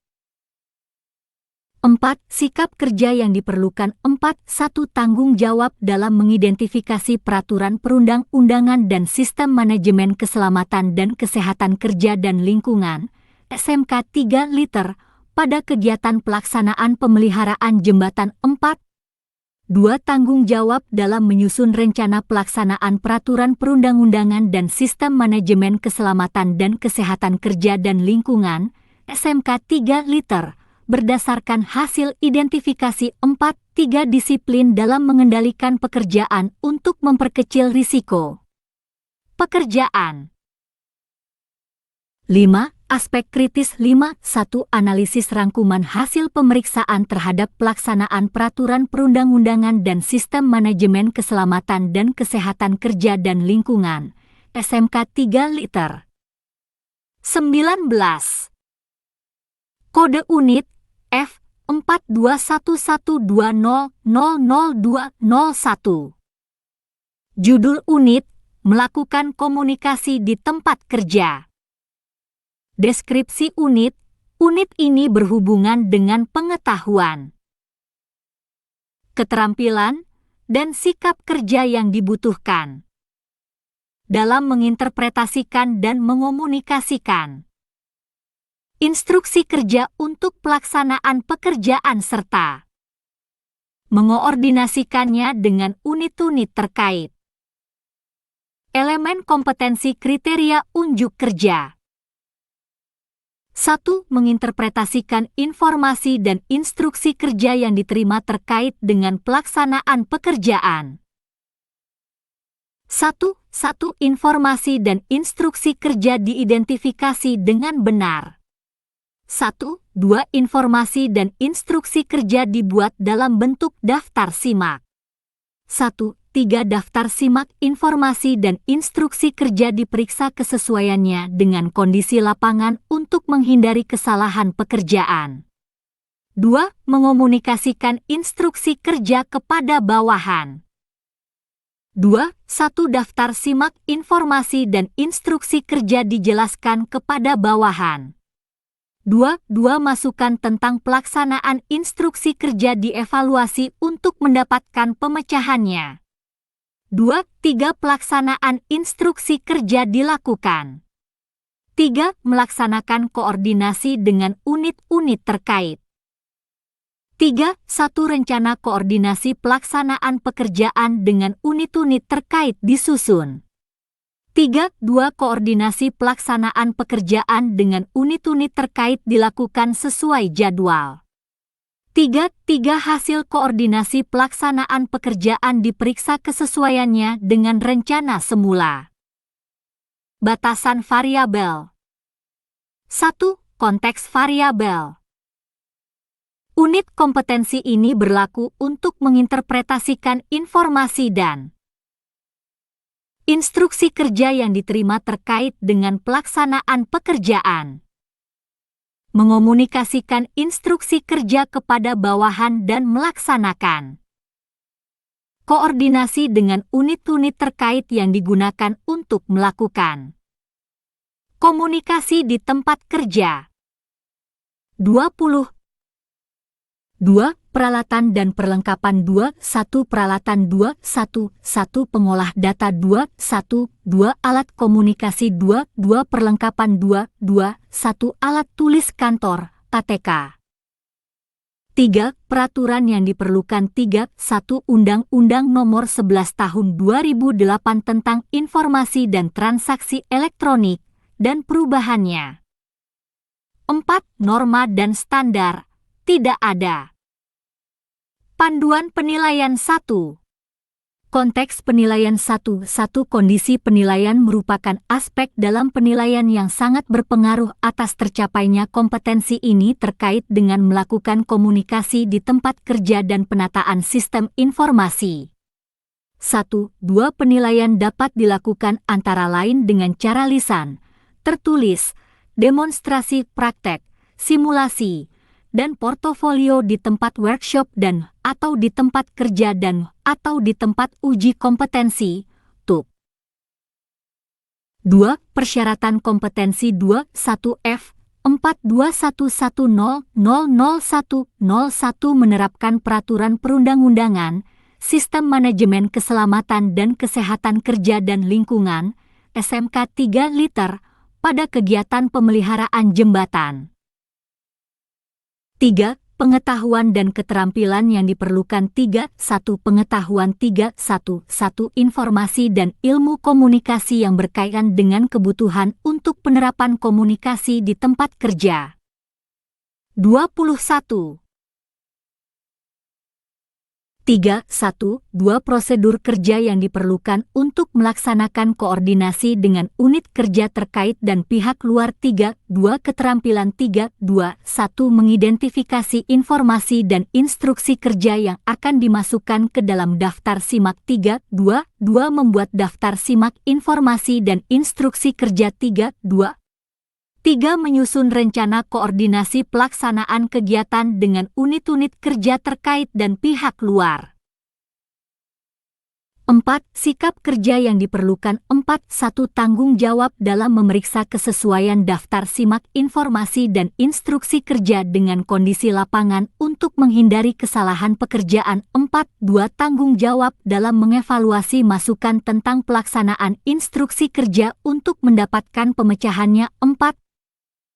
4. Sikap kerja yang diperlukan. 4. 1. Tanggung jawab dalam mengidentifikasi peraturan perundang-undangan dan sistem manajemen keselamatan dan kesehatan kerja dan lingkungan SMK 3 liter pada kegiatan pelaksanaan pemeliharaan jembatan. 4. 2. Tanggung jawab dalam menyusun rencana pelaksanaan peraturan perundang-undangan dan sistem manajemen keselamatan dan kesehatan kerja dan lingkungan SMK 3 liter berdasarkan hasil identifikasi. 4. 3. Disiplin dalam mengendalikan pekerjaan untuk memperkecil risiko pekerjaan. 5. Aspek kritis. 5. 1. Analisis rangkuman hasil pemeriksaan terhadap pelaksanaan peraturan perundang-undangan dan sistem manajemen keselamatan dan kesehatan kerja dan lingkungan SMK 3 liter. 19. Kode unit F421120000201. Judul unit: melakukan komunikasi di tempat kerja. Deskripsi unit: unit ini berhubungan dengan pengetahuan, keterampilan, dan sikap kerja yang dibutuhkan dalam menginterpretasikan dan mengomunikasikan instruksi kerja untuk pelaksanaan pekerjaan serta mengoordinasikannya dengan unit-unit terkait. Elemen kompetensi kriteria unjuk kerja. 1. Menginterpretasikan informasi dan instruksi kerja yang diterima terkait dengan pelaksanaan pekerjaan. 1. Informasi dan instruksi kerja diidentifikasi dengan benar. 1. 2. Informasi dan instruksi kerja dibuat dalam bentuk daftar simak. 1. 3. Daftar simak informasi dan instruksi kerja diperiksa kesesuaiannya dengan kondisi lapangan untuk menghindari kesalahan pekerjaan. 2. Mengomunikasikan instruksi kerja kepada bawahan. 2. 1. Daftar simak informasi dan instruksi kerja dijelaskan kepada bawahan. 2. Masukan tentang pelaksanaan instruksi kerja dievaluasi untuk mendapatkan pemecahannya. 2. 3. Pelaksanaan instruksi kerja dilakukan. 3. Melaksanakan koordinasi dengan unit-unit terkait. 3. 1. Rencana koordinasi pelaksanaan pekerjaan dengan unit-unit terkait disusun. 3. 2. Koordinasi pelaksanaan pekerjaan dengan unit-unit terkait dilakukan sesuai jadwal. 3. Hasil koordinasi pelaksanaan pekerjaan diperiksa kesesuaiannya dengan rencana semula. Batasan variabel. 1. Konteks variabel. Unit kompetensi ini berlaku untuk menginterpretasikan informasi dan instruksi kerja yang diterima terkait dengan pelaksanaan pekerjaan. Mengomunikasikan instruksi kerja kepada bawahan dan melaksanakan koordinasi dengan unit-unit terkait yang digunakan untuk melakukan komunikasi di tempat kerja. 20. 2. Peralatan dan perlengkapan. 2. 1. Peralatan. 2. 1. 1. Pengolah data. 2. 1. 2. Alat komunikasi. 2. 2. Perlengkapan. 2. 2. 1. Alat tulis kantor, ATK. 3. Peraturan yang diperlukan. 3. 1. Undang-Undang Nomor 11 Tahun 2008 tentang Informasi dan Transaksi Elektronik dan perubahannya. 4. Norma dan standar. Tidak ada. Panduan penilaian 1. Konteks penilaian 1. 1. Kondisi penilaian merupakan aspek dalam penilaian yang sangat berpengaruh atas tercapainya kompetensi ini terkait dengan melakukan komunikasi di tempat kerja dan penataan sistem informasi. 1. 2. Penilaian dapat dilakukan antara lain dengan cara lisan, tertulis, demonstrasi praktek, simulasi, dan portofolio di tempat workshop dan atau di tempat kerja dan atau di tempat uji kompetensi, TUK. 2. Persyaratan kompetensi 21F 4211000101 menerapkan peraturan perundang-undangan, sistem manajemen keselamatan dan kesehatan kerja dan lingkungan, SMK 3 liter, pada kegiatan pemeliharaan jembatan. 3. Pengetahuan dan keterampilan yang diperlukan 3. 1. Pengetahuan 3. 1. Informasi dan ilmu komunikasi yang berkaitan dengan kebutuhan untuk penerapan komunikasi di tempat kerja. 21. 3. 1. 2. Prosedur kerja yang diperlukan untuk melaksanakan koordinasi dengan unit kerja terkait dan pihak luar. 3. 2. Keterampilan 3. 2. 1. Mengidentifikasi informasi dan instruksi kerja yang akan dimasukkan ke dalam daftar simak. 3. 2. 2. Membuat daftar simak informasi dan instruksi kerja. 3. 2. 3. Menyusun rencana koordinasi pelaksanaan kegiatan dengan unit-unit kerja terkait dan pihak luar. 4. Sikap kerja yang diperlukan. 4. 1. Tanggung jawab dalam memeriksa kesesuaian daftar simak informasi dan instruksi kerja dengan kondisi lapangan untuk menghindari kesalahan pekerjaan. 4. 2. Tanggung jawab dalam mengevaluasi masukan tentang pelaksanaan instruksi kerja untuk mendapatkan pemecahannya. 4.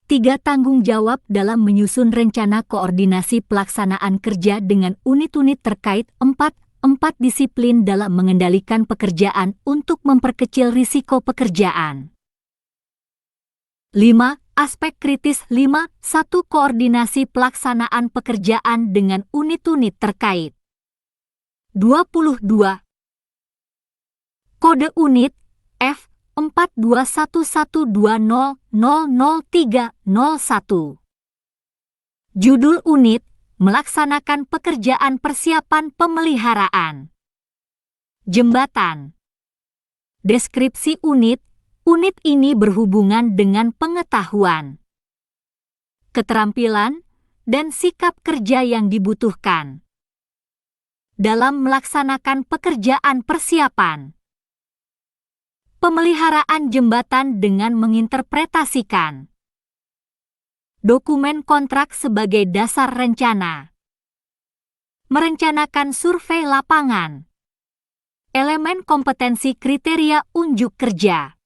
3. Tanggung jawab dalam menyusun rencana koordinasi pelaksanaan kerja dengan unit-unit terkait. 4. 4. Disiplin dalam mengendalikan pekerjaan untuk memperkecil risiko pekerjaan. 5. Aspek kritis. 5. 1. Koordinasi pelaksanaan pekerjaan dengan unit-unit terkait. 22. Kode unit F 421120000301. Judul unit, melaksanakan pekerjaan persiapan pemeliharaan jembatan. Deskripsi unit, unit ini berhubungan dengan pengetahuan, keterampilan, dan sikap kerja yang dibutuhkan dalam melaksanakan pekerjaan persiapan pemeliharaan jembatan dengan menginterpretasikan dokumen kontrak sebagai dasar rencana, merencanakan survei lapangan, elemen kompetensi kriteria unjuk kerja.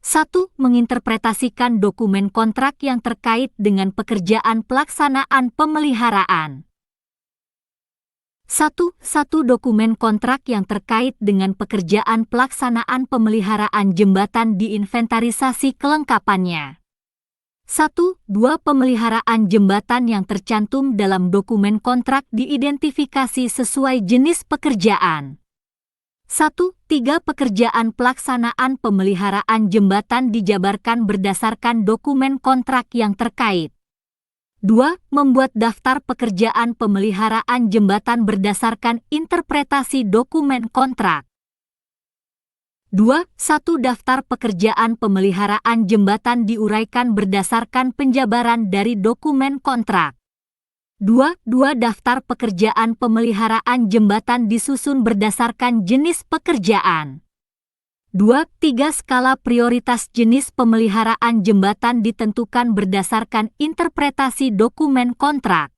1. Menginterpretasikan dokumen kontrak yang terkait dengan pekerjaan pelaksanaan pemeliharaan. 1. Dokumen kontrak yang terkait dengan pekerjaan pelaksanaan pemeliharaan jembatan diinventarisasi kelengkapannya. 1. 2. Pemeliharaan jembatan yang tercantum dalam dokumen kontrak diidentifikasi sesuai jenis pekerjaan. 1. 3. Pekerjaan pelaksanaan pemeliharaan jembatan dijabarkan berdasarkan dokumen kontrak yang terkait. 2. Membuat daftar pekerjaan pemeliharaan jembatan berdasarkan interpretasi dokumen kontrak. 2. 1. Daftar pekerjaan pemeliharaan jembatan diuraikan berdasarkan penjabaran dari dokumen kontrak. 2. Daftar pekerjaan pemeliharaan jembatan disusun berdasarkan jenis pekerjaan. 2. 3. Skala prioritas jenis pemeliharaan jembatan ditentukan berdasarkan interpretasi dokumen kontrak.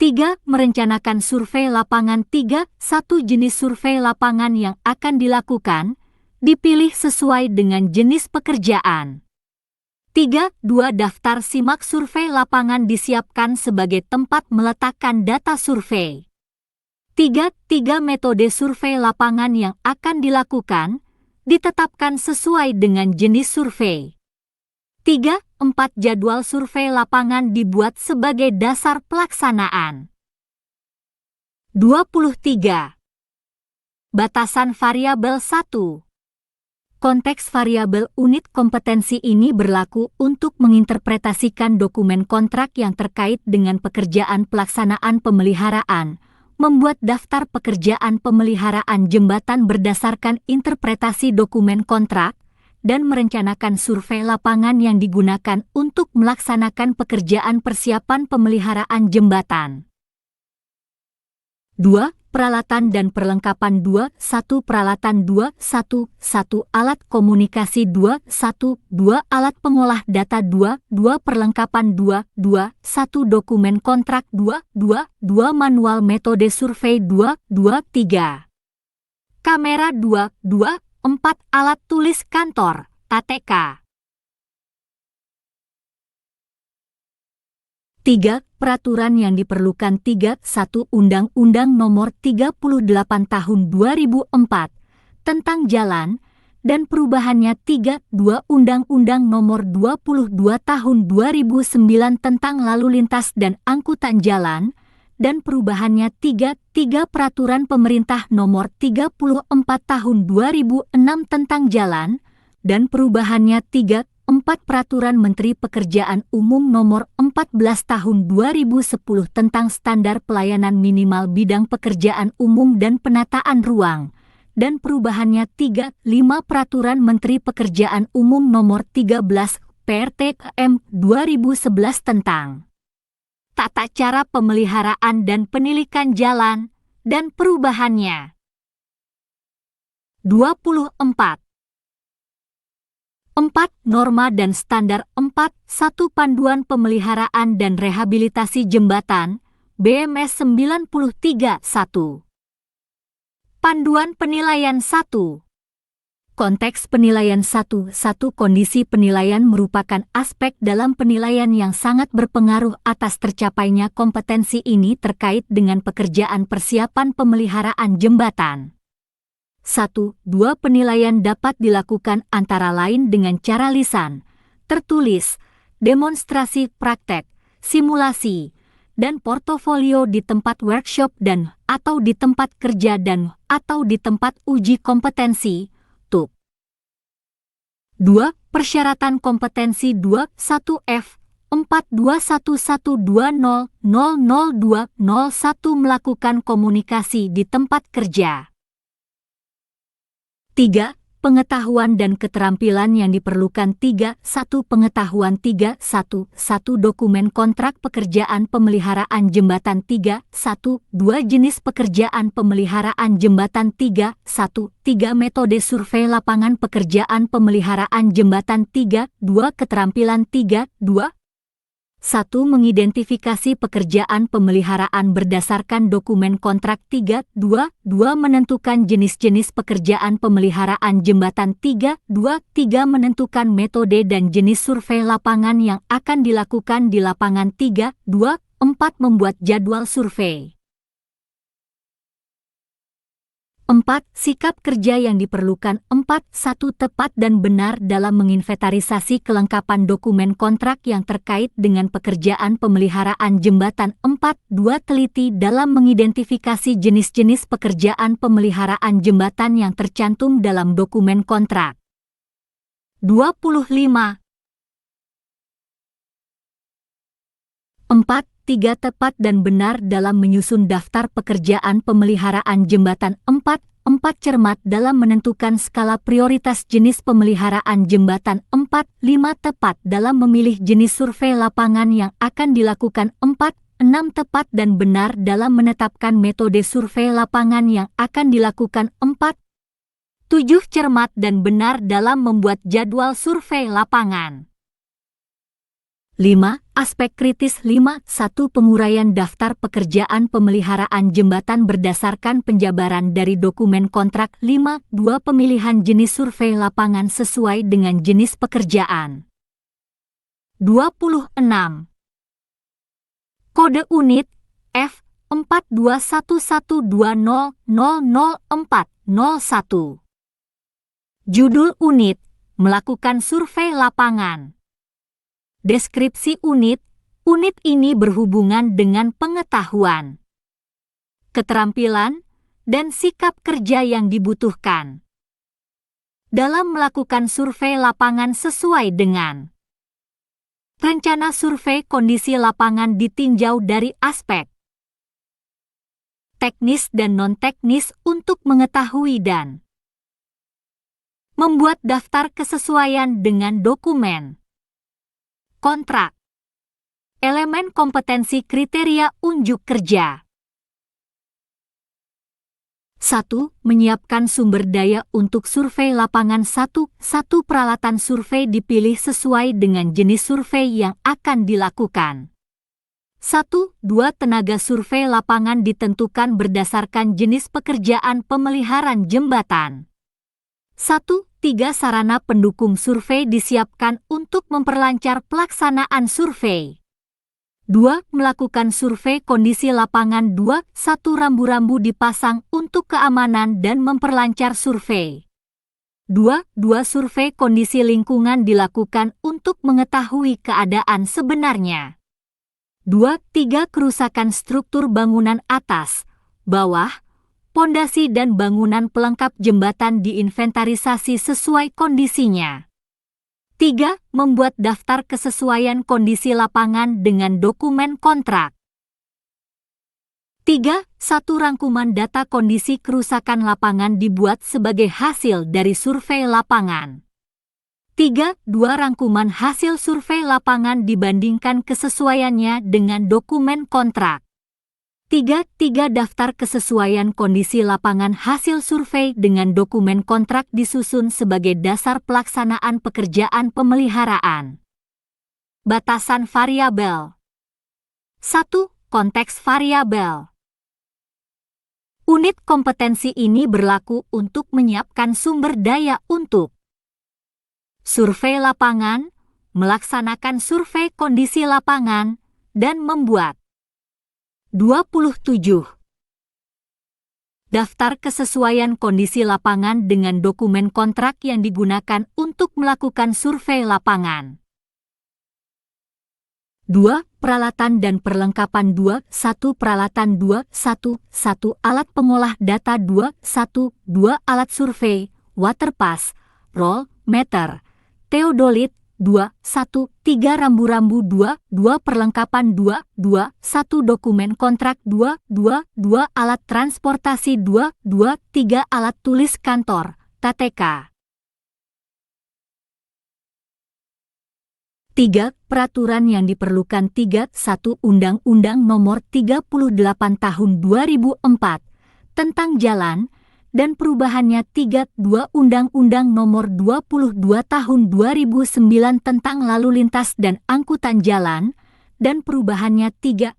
3. Merencanakan survei lapangan. 3. 1. Jenis survei lapangan yang akan dilakukan, dipilih sesuai dengan jenis pekerjaan. 3. 2. Daftar simak survei lapangan disiapkan sebagai tempat meletakkan data survei. 3. Metode survei lapangan yang akan dilakukan, ditetapkan sesuai dengan jenis survei. 3. 4. Jadwal survei lapangan dibuat sebagai dasar pelaksanaan. 23. Batasan variabel 1. Konteks variabel unit kompetensi ini berlaku untuk menginterpretasikan dokumen kontrak yang terkait dengan pekerjaan pelaksanaan pemeliharaan, membuat daftar pekerjaan pemeliharaan jembatan berdasarkan interpretasi dokumen kontrak, dan merencanakan survei lapangan yang digunakan untuk melaksanakan pekerjaan persiapan pemeliharaan jembatan. 2. Peralatan dan perlengkapan 2. 1. Peralatan 2. 1. 1. Alat komunikasi 2. 1. 2. Alat pengolah data 2. 2. Perlengkapan 2. 2. 1. Dokumen kontrak 2. 2. 2. Manual metode survei 2. 2. 3. Kamera 2. 2. 4. Alat tulis kantor (ATK). 3. Peraturan yang diperlukan 3. 1. Undang-Undang Nomor 38 Tahun 2004 tentang Jalan dan perubahannya 3. 2. Undang-Undang Nomor 22 Tahun 2009 tentang Lalu Lintas dan Angkutan Jalan dan perubahannya 3. 3. Peraturan Pemerintah Nomor 34 Tahun 2006 tentang Jalan dan perubahannya 3. 4. Peraturan Menteri Pekerjaan Umum Nomor 14 Tahun 2010 tentang Standar Pelayanan Minimal Bidang Pekerjaan Umum dan Penataan Ruang, dan perubahannya 3. 5. Peraturan Menteri Pekerjaan Umum Nomor 13 PRTKM 2011 tentang tata cara pemeliharaan dan penilikan jalan, dan perubahannya. 24. 4. Norma dan Standar 4. 1. Panduan Pemeliharaan dan Rehabilitasi Jembatan, BMS 93 1. Panduan Penilaian 1. Konteks penilaian 1. 1. Kondisi penilaian merupakan aspek dalam penilaian yang sangat berpengaruh atas tercapainya kompetensi ini terkait dengan pekerjaan persiapan pemeliharaan jembatan. 1. 2. Penilaian dapat dilakukan antara lain dengan cara lisan, tertulis, demonstrasi praktek, simulasi, dan portofolio di tempat workshop dan atau di tempat kerja dan atau di tempat uji kompetensi, TUK. 2. Persyaratan kompetensi 2. 1 F 42112000201 melakukan komunikasi di tempat kerja. 3. Pengetahuan dan keterampilan yang diperlukan 3. 1. Pengetahuan 3. 1. 1. Dokumen kontrak pekerjaan pemeliharaan jembatan 3. 1. 2. Jenis pekerjaan pemeliharaan jembatan 3. 1. 3. Metode survei lapangan pekerjaan pemeliharaan jembatan 3. 2. Keterampilan 3. 2. 1. Mengidentifikasi pekerjaan pemeliharaan berdasarkan dokumen kontrak 3. 2. 2. Menentukan jenis-jenis pekerjaan pemeliharaan jembatan 3. 2. 3. Menentukan metode dan jenis survei lapangan yang akan dilakukan di lapangan 3. 2. 4. Membuat jadwal survei. 4. Sikap kerja yang diperlukan 4. 1. Tepat dan benar dalam menginventarisasi kelengkapan dokumen kontrak yang terkait dengan pekerjaan pemeliharaan jembatan 4. 2. Teliti dalam mengidentifikasi jenis-jenis pekerjaan pemeliharaan jembatan yang tercantum dalam dokumen kontrak. 25. 4. 3. Tepat dan benar dalam menyusun daftar pekerjaan pemeliharaan jembatan 4. 4. Cermat dalam menentukan skala prioritas jenis pemeliharaan jembatan 4. 5. Tepat dalam memilih jenis survei lapangan yang akan dilakukan 4. 6. Tepat dan benar dalam menetapkan metode survei lapangan yang akan dilakukan 4. 7. Cermat dan benar dalam membuat jadwal survei lapangan. 5. Aspek kritis 5. 1. Penguraian daftar pekerjaan pemeliharaan jembatan berdasarkan penjabaran dari dokumen kontrak 5. 2. Pemilihan jenis survei lapangan sesuai dengan jenis pekerjaan. 26. Kode unit F 42112000401. Judul unit, melakukan survei lapangan. Deskripsi unit, unit ini berhubungan dengan pengetahuan, keterampilan, dan sikap kerja yang dibutuhkan dalam melakukan survei lapangan sesuai dengan rencana survei kondisi lapangan ditinjau dari aspek teknis dan non-teknis untuk mengetahui dan membuat daftar kesesuaian dengan dokumen kontrak. Elemen kompetensi kriteria unjuk kerja. 1. Menyiapkan sumber daya untuk survei lapangan. 1. Peralatan survei dipilih sesuai dengan jenis survei yang akan dilakukan. 1. 2. Tenaga survei lapangan ditentukan berdasarkan jenis pekerjaan pemeliharaan jembatan. 1. 3. Sarana pendukung survei disiapkan untuk memperlancar pelaksanaan survei. 2. Melakukan survei kondisi lapangan. 2. 1. Rambu-rambu dipasang untuk keamanan dan memperlancar survei. 2. Survei kondisi lingkungan dilakukan untuk mengetahui keadaan sebenarnya. 2. Kerusakan struktur bangunan atas, bawah, pondasi dan bangunan pelengkap jembatan diinventarisasi sesuai kondisinya. 3. Membuat daftar kesesuaian kondisi lapangan dengan dokumen kontrak. 3. 1. Rangkuman data kondisi kerusakan lapangan dibuat sebagai hasil dari survei lapangan. 3. Rangkuman hasil survei lapangan dibandingkan kesesuaiannya dengan dokumen kontrak. 3. Daftar kesesuaian kondisi lapangan hasil survei dengan dokumen kontrak disusun sebagai dasar pelaksanaan pekerjaan pemeliharaan. Batasan variabel. 1. Konteks variabel. Unit kompetensi ini berlaku untuk menyiapkan sumber daya untuk survei lapangan, melaksanakan survei kondisi lapangan, dan membuat 27. Daftar kesesuaian kondisi lapangan dengan dokumen kontrak yang digunakan untuk melakukan survei lapangan. 2. Peralatan dan perlengkapan. 2. 1. Peralatan. 2. 1. Alat pengolah data. 2. 1. Alat survei, waterpass, roll, meter, teodolit. 2. 1. Rambu-rambu. 2. Perlengkapan. 2. 1. Dokumen kontrak. 2. Alat transportasi. 2. 3. Alat tulis kantor, TTK. 3. Peraturan yang diperlukan. 3. 1. Undang-Undang Nomor 38 Tahun 2004 tentang Jalan dan perubahannya. 3. Undang-Undang Nomor 22 Tahun 2009 tentang Lalu Lintas dan Angkutan Jalan dan perubahannya. 3.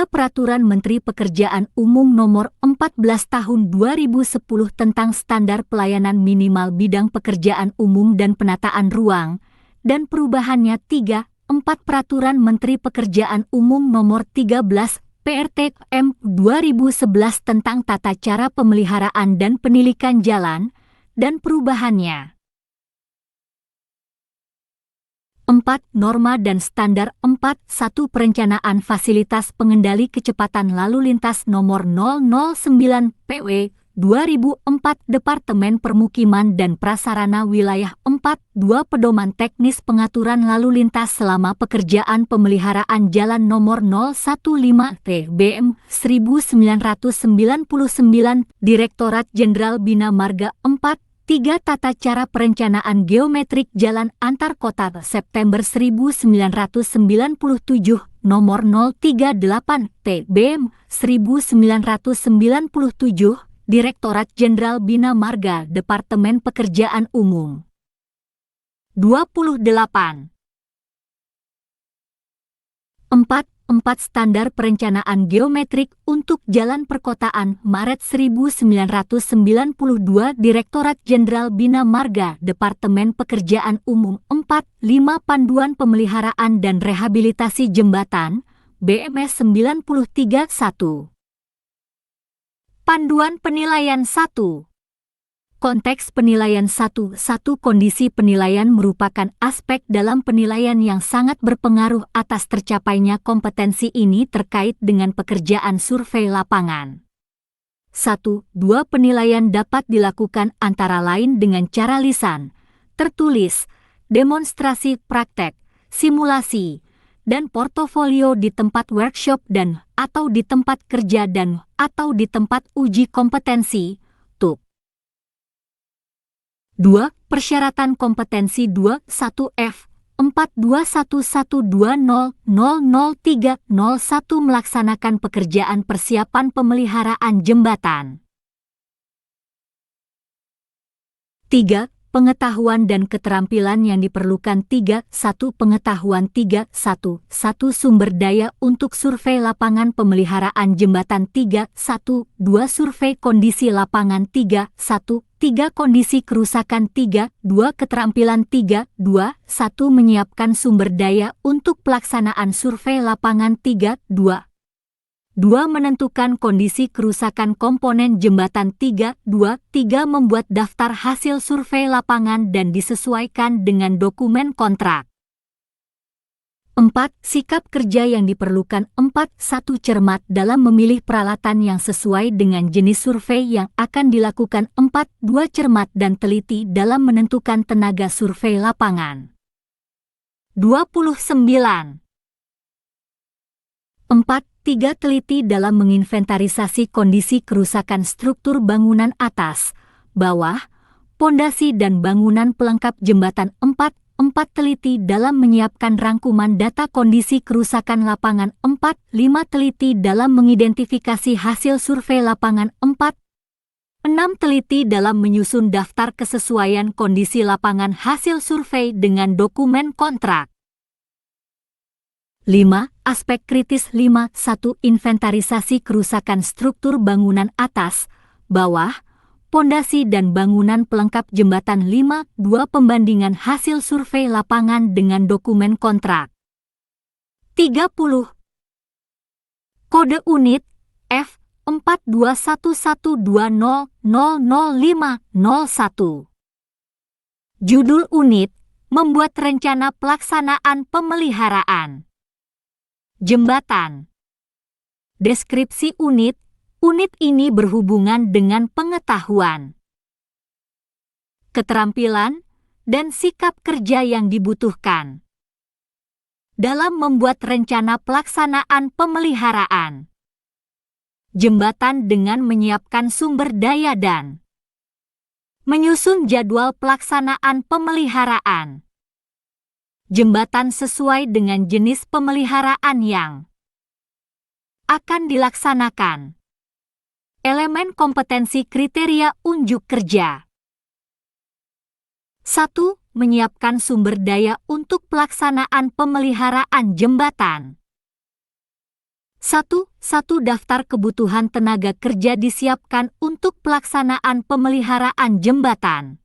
Peraturan Menteri Pekerjaan Umum Nomor 14 Tahun 2010 tentang Standar Pelayanan Minimal Bidang Pekerjaan Umum dan Penataan Ruang dan perubahannya. 3. Peraturan Menteri Pekerjaan Umum Nomor 13 PRTM 2011 tentang tata cara pemeliharaan dan penilikan jalan dan perubahannya. 4. Norma dan standar. 4. 1. Perencanaan fasilitas pengendali kecepatan lalu lintas Nomor 009 PW 2004 Departemen Permukiman dan Prasarana Wilayah. 4. Pedoman teknis pengaturan lalu lintas selama pekerjaan pemeliharaan jalan Nomor 015 TBM 1999 Direktorat Jenderal Bina Marga. 4. Tata cara perencanaan geometrik jalan antar kota September 1997 Nomor 038 TBM 1997 Direktorat Jenderal Bina Marga Departemen Pekerjaan Umum. 28. 4. Standar Perencanaan Geometrik untuk Jalan Perkotaan Maret 1992 Direktorat Jenderal Bina Marga Departemen Pekerjaan Umum. 4. Panduan Pemeliharaan dan Rehabilitasi Jembatan BMS 93 1. Panduan Penilaian 1. Konteks penilaian. 1. Kondisi penilaian merupakan aspek dalam penilaian yang sangat berpengaruh atas tercapainya kompetensi ini terkait dengan pekerjaan survei lapangan. 1. Penilaian dapat dilakukan antara lain dengan cara lisan, tertulis, demonstrasi praktek, simulasi, dan portofolio di tempat workshop dan atau di tempat kerja dan atau di tempat uji kompetensi, TUK. 2. Persyaratan kompetensi. 2. 1F 421120000301 melaksanakan pekerjaan persiapan pemeliharaan jembatan. 3. Pengetahuan dan keterampilan yang diperlukan. 3.1 Pengetahuan. 3.1 Sumber daya untuk survei lapangan pemeliharaan jembatan. 3.1 2 Survei kondisi lapangan. 3.1 3 Kondisi kerusakan. 3.2 Keterampilan. 3.2 1 Menyiapkan sumber daya untuk pelaksanaan survei lapangan. 3.2 2. Menentukan kondisi kerusakan komponen jembatan. 3.2 3 Membuat daftar hasil survei lapangan dan disesuaikan dengan dokumen kontrak. 4. Sikap kerja yang diperlukan. 4.1 Cermat dalam memilih peralatan yang sesuai dengan jenis survei yang akan dilakukan. 4.2 Cermat dan teliti dalam menentukan tenaga survei lapangan. 29. 4.3 Teliti dalam menginventarisasi kondisi kerusakan struktur bangunan atas, bawah, pondasi dan bangunan pelengkap jembatan. 4.4 Teliti dalam menyiapkan rangkuman data kondisi kerusakan lapangan. 4.5 Teliti dalam mengidentifikasi hasil survei lapangan. 4.6 Teliti dalam menyusun daftar kesesuaian kondisi lapangan hasil survei dengan dokumen kontrak. 5. Aspek kritis. 5.1 Inventarisasi kerusakan struktur bangunan atas, bawah, pondasi dan bangunan pelengkap jembatan. 5.2 Pembandingan hasil survei lapangan dengan dokumen kontrak. 30. Kode unit F 421120000501. Judul unit membuat rencana pelaksanaan pemeliharaan jembatan. Deskripsi unit. Unit ini berhubungan dengan pengetahuan, keterampilan, dan sikap kerja yang dibutuhkan dalam membuat rencana pelaksanaan pemeliharaan jembatan dengan menyiapkan sumber daya dan menyusun jadwal pelaksanaan pemeliharaan jembatan sesuai dengan jenis pemeliharaan yang akan dilaksanakan. Elemen kompetensi kriteria unjuk kerja. 1. Menyiapkan sumber daya untuk pelaksanaan pemeliharaan jembatan. 1. Daftar kebutuhan tenaga kerja disiapkan untuk pelaksanaan pemeliharaan jembatan.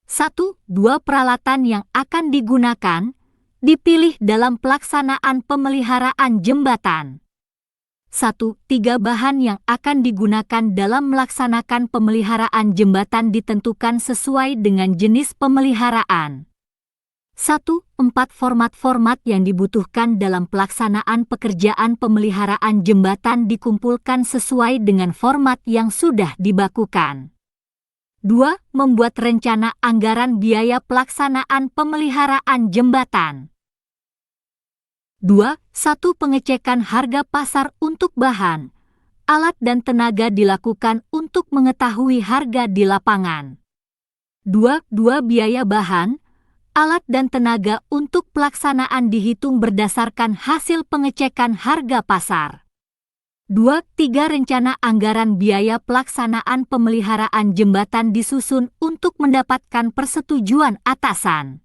1. 2 Peralatan yang akan digunakan dipilih dalam pelaksanaan pemeliharaan jembatan. 1. 3 Bahan yang akan digunakan dalam melaksanakan pemeliharaan jembatan ditentukan sesuai dengan jenis pemeliharaan. 1. 4 Format-format yang dibutuhkan dalam pelaksanaan pekerjaan pemeliharaan jembatan dikumpulkan sesuai dengan format yang sudah dibakukan. 2. Membuat rencana anggaran biaya pelaksanaan pemeliharaan jembatan. 2. 1 Pengecekan harga pasar untuk bahan, alat dan tenaga dilakukan untuk mengetahui harga di lapangan. 2. Biaya bahan, alat dan tenaga untuk pelaksanaan dihitung berdasarkan hasil pengecekan harga pasar. 2. 3 Rencana anggaran biaya pelaksanaan pemeliharaan jembatan disusun untuk mendapatkan persetujuan atasan.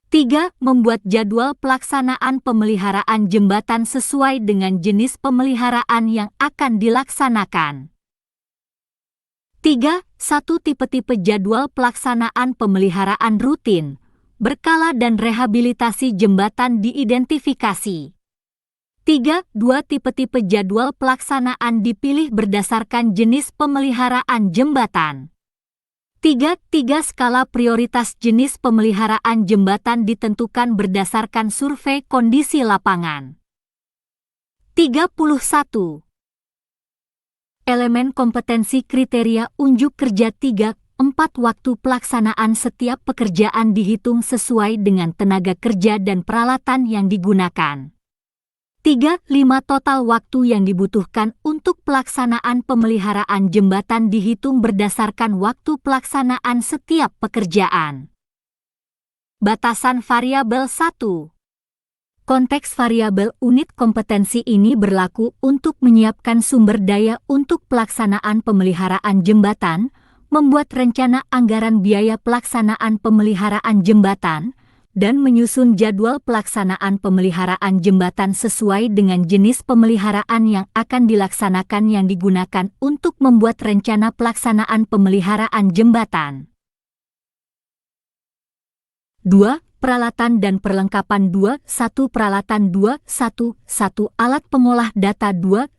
3. Membuat jadwal pelaksanaan pemeliharaan jembatan sesuai dengan jenis pemeliharaan yang akan dilaksanakan. 3. 1 Tipe-tipe jadwal pelaksanaan pemeliharaan rutin, berkala dan rehabilitasi jembatan diidentifikasi. 3. 2 Tipe-tipe jadwal pelaksanaan dipilih berdasarkan jenis pemeliharaan jembatan. 3. Skala prioritas jenis pemeliharaan jembatan ditentukan berdasarkan survei kondisi lapangan. 31. Elemen kompetensi kriteria unjuk kerja. 3. 4 Waktu pelaksanaan setiap pekerjaan dihitung sesuai dengan tenaga kerja dan peralatan yang digunakan. 3. 5 Total waktu yang dibutuhkan untuk pelaksanaan pemeliharaan jembatan dihitung berdasarkan waktu pelaksanaan setiap pekerjaan. Batasan variabel 1. Konteks variabel unit kompetensi ini berlaku untuk menyiapkan sumber daya untuk pelaksanaan pemeliharaan jembatan, membuat rencana anggaran biaya pelaksanaan pemeliharaan jembatan, dan menyusun jadwal pelaksanaan pemeliharaan jembatan sesuai dengan jenis pemeliharaan yang akan dilaksanakan yang digunakan untuk membuat rencana pelaksanaan pemeliharaan jembatan. 2. Peralatan dan perlengkapan 2.1 Peralatan 2.1 Alat pengolah data 2.1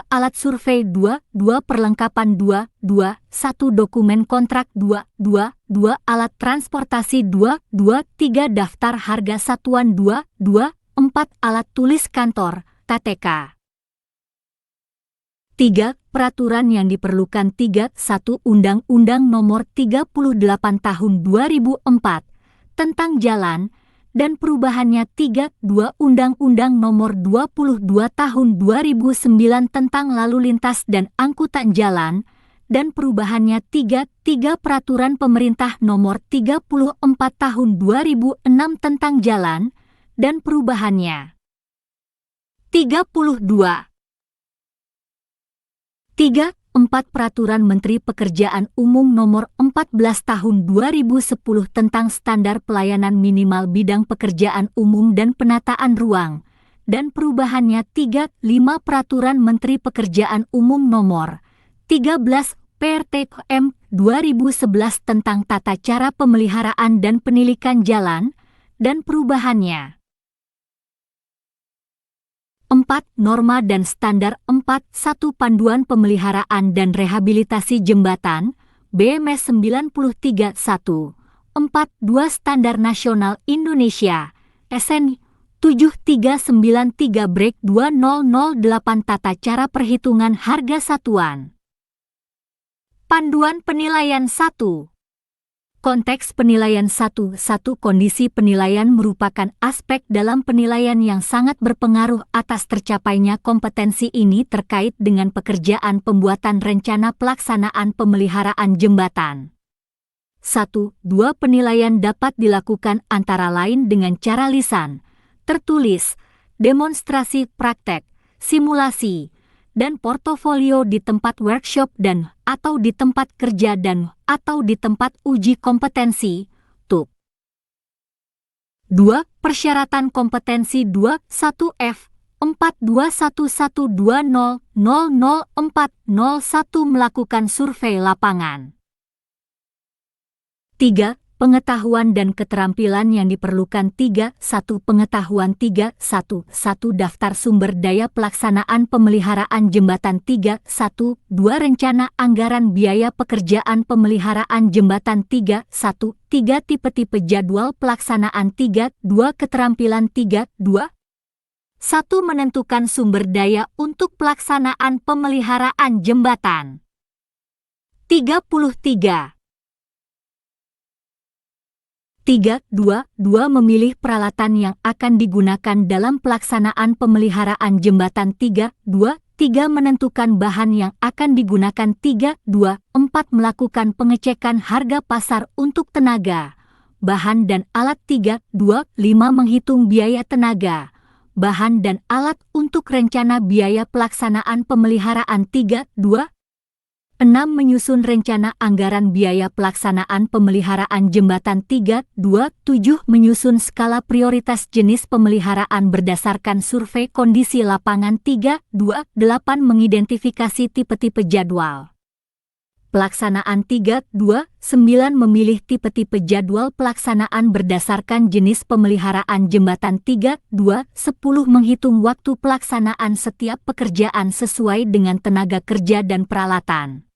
Alat survei 2.2 Perlengkapan 2.1 Dokumen kontrak 2.2 Alat transportasi 2.3 Daftar harga satuan 2.4 Alat tulis kantor, KTK. 3. Peraturan yang diperlukan 3.1 Undang-Undang Nomor 38 Tahun 2004 tentang jalan, dan perubahannya 3.2 Undang-Undang Nomor 22 Tahun 2009 tentang lalu lintas dan angkutan jalan, dan perubahannya 3.3 Peraturan Pemerintah Nomor 34 Tahun 2006 tentang jalan, dan perubahannya 32. 3.4 Peraturan Menteri Pekerjaan Umum Nomor 14 Tahun 2010 tentang standar pelayanan minimal bidang pekerjaan umum dan penataan ruang, dan perubahannya 3.5 Peraturan Menteri Pekerjaan Umum Nomor 13 PRTM 2011 tentang tata cara pemeliharaan dan penilikan jalan, dan perubahannya 4. Norma dan Standar 4.1 Panduan Pemeliharaan dan Rehabilitasi Jembatan, BMS 93.1. 4.2 Standar Nasional Indonesia, SN 7393/2008 Tata Cara Perhitungan Harga Satuan. Panduan Penilaian 1. Konteks penilaian 1.1 Kondisi penilaian merupakan aspek dalam penilaian yang sangat berpengaruh atas tercapainya kompetensi ini terkait dengan pekerjaan pembuatan rencana pelaksanaan pemeliharaan jembatan. 1.2 Penilaian dapat dilakukan antara lain dengan cara lisan, tertulis, demonstrasi praktek, simulasi, dan portofolio di tempat workshop dan atau di tempat kerja dan atau di tempat uji kompetensi, TUK. 2. Persyaratan kompetensi 2.1F 42112000401 Melakukan survei lapangan. 3. Pengetahuan dan keterampilan yang diperlukan 3.1 Pengetahuan 3.1 Daftar sumber daya pelaksanaan pemeliharaan jembatan 3.1 2 Rencana anggaran biaya pekerjaan pemeliharaan jembatan 3.1 3 Tipe-tipe jadwal pelaksanaan 3.2 Keterampilan 3.2 1 Menentukan sumber daya untuk pelaksanaan pemeliharaan jembatan. 33. 3.2 Memilih peralatan yang akan digunakan dalam pelaksanaan pemeliharaan jembatan 3.2 3 Menentukan bahan yang akan digunakan 3.2 4 Melakukan pengecekan harga pasar untuk tenaga, bahan dan alat 3.2 5 Menghitung biaya tenaga, bahan dan alat untuk rencana biaya pelaksanaan pemeliharaan 3.2 6 Menyusun rencana anggaran biaya pelaksanaan pemeliharaan jembatan 3.2 7 Menyusun skala prioritas jenis pemeliharaan berdasarkan survei kondisi lapangan 3.2 8 Mengidentifikasi tipe-tipe jadwal pelaksanaan 3.2 9 Memilih tipe-tipe jadwal pelaksanaan berdasarkan jenis pemeliharaan jembatan 3.2 10 Menghitung waktu pelaksanaan setiap pekerjaan sesuai dengan tenaga kerja dan peralatan.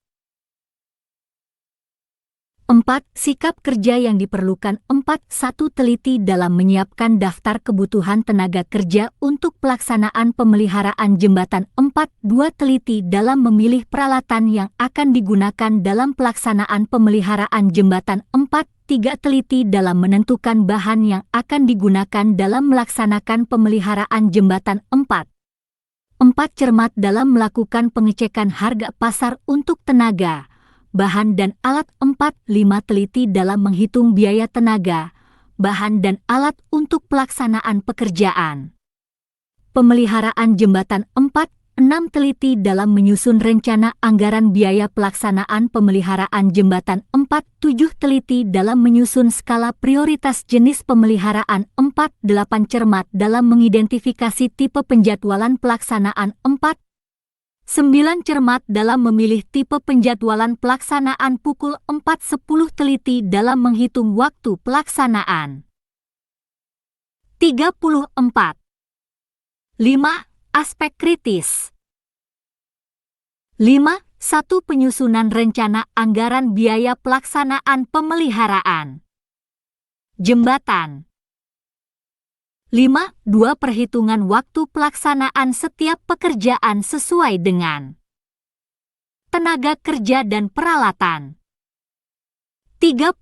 4. Sikap kerja yang diperlukan 4.1 Teliti dalam menyiapkan daftar kebutuhan tenaga kerja untuk pelaksanaan pemeliharaan jembatan 4.2 Teliti dalam memilih peralatan yang akan digunakan dalam pelaksanaan pemeliharaan jembatan 4.3 Teliti dalam menentukan bahan yang akan digunakan dalam melaksanakan pemeliharaan jembatan 4. 4. Cermat dalam melakukan pengecekan harga pasar untuk tenaga, bahan dan alat 4.5 Teliti dalam menghitung biaya tenaga, bahan dan alat untuk pelaksanaan pekerjaan pemeliharaan jembatan 4.6 6. Teliti dalam menyusun rencana anggaran biaya pelaksanaan pemeliharaan jembatan. 4. 7. Teliti dalam menyusun skala prioritas jenis pemeliharaan. 4. 8. Cermat dalam mengidentifikasi tipe penjadwalan pelaksanaan. 4. 9. Cermat dalam memilih tipe penjadwalan pelaksanaan. Pukul 4.10. Teliti dalam menghitung waktu pelaksanaan. 34. 5. Aspek kritis. 5. 1. Penyusunan rencana anggaran biaya pelaksanaan pemeliharaan jembatan. 5. 2. Perhitungan waktu pelaksanaan setiap pekerjaan sesuai dengan tenaga kerja dan peralatan. 35.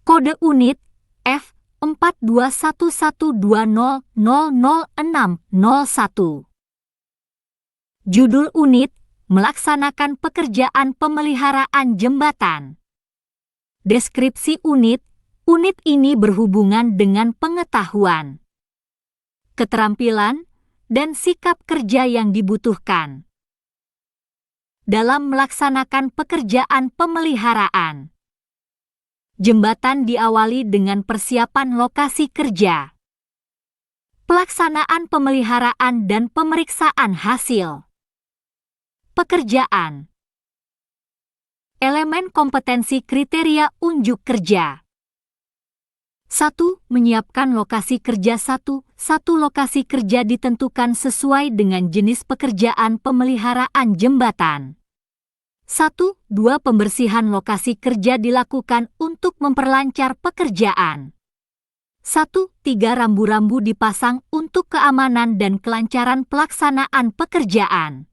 Kode unit F 421120000601. Judul unit, melaksanakan pekerjaan pemeliharaan jembatan. Deskripsi unit, unit ini berhubungan dengan pengetahuan, keterampilan, dan sikap kerja yang dibutuhkan dalam melaksanakan pekerjaan pemeliharaan. Jembatan diawali dengan persiapan lokasi kerja, pelaksanaan pemeliharaan dan pemeriksaan hasil pekerjaan. Elemen kompetensi kriteria unjuk kerja. 1. Menyiapkan lokasi kerja. 1. Lokasi kerja ditentukan sesuai dengan jenis pekerjaan pemeliharaan jembatan. 1. 2. Pembersihan lokasi kerja dilakukan untuk memperlancar pekerjaan. 1. 3. Rambu-rambu dipasang untuk keamanan dan kelancaran pelaksanaan pekerjaan.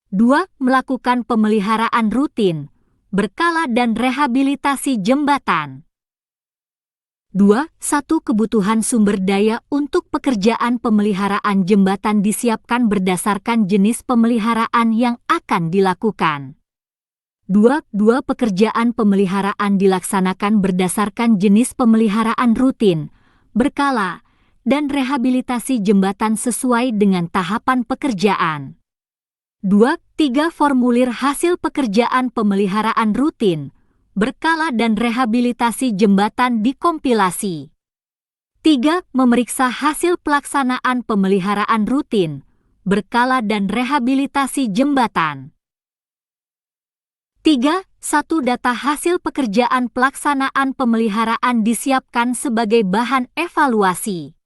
2. Melakukan pemeliharaan rutin, berkala dan rehabilitasi jembatan. 2. 1. Kebutuhan sumber daya untuk pekerjaan pemeliharaan jembatan disiapkan berdasarkan jenis pemeliharaan yang akan dilakukan. 2. Pekerjaan pemeliharaan dilaksanakan berdasarkan jenis pemeliharaan rutin, berkala, dan rehabilitasi jembatan sesuai dengan tahapan pekerjaan. 2. 3. Formulir hasil pekerjaan pemeliharaan rutin, berkala dan rehabilitasi jembatan dikompilasi. 3. Memeriksa hasil pelaksanaan pemeliharaan rutin, berkala dan rehabilitasi jembatan. 3. 1. Data hasil pekerjaan pelaksanaan pemeliharaan disiapkan sebagai bahan evaluasi.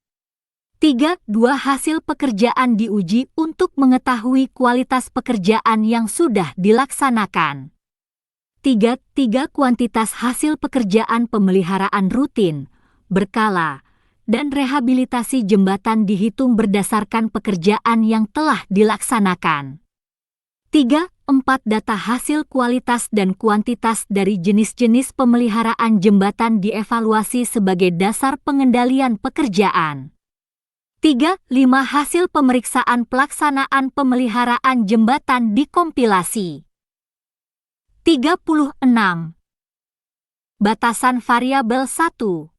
3. Hasil pekerjaan diuji untuk mengetahui kualitas pekerjaan yang sudah dilaksanakan. 3. Kuantitas hasil pekerjaan pemeliharaan rutin, berkala, dan rehabilitasi jembatan dihitung berdasarkan pekerjaan yang telah dilaksanakan. 3. Data hasil kualitas dan kuantitas dari jenis-jenis pemeliharaan jembatan dievaluasi sebagai dasar pengendalian pekerjaan. 3. Hasil pemeriksaan pelaksanaan pemeliharaan jembatan dikompilasi. 36. Batasan variabel 1.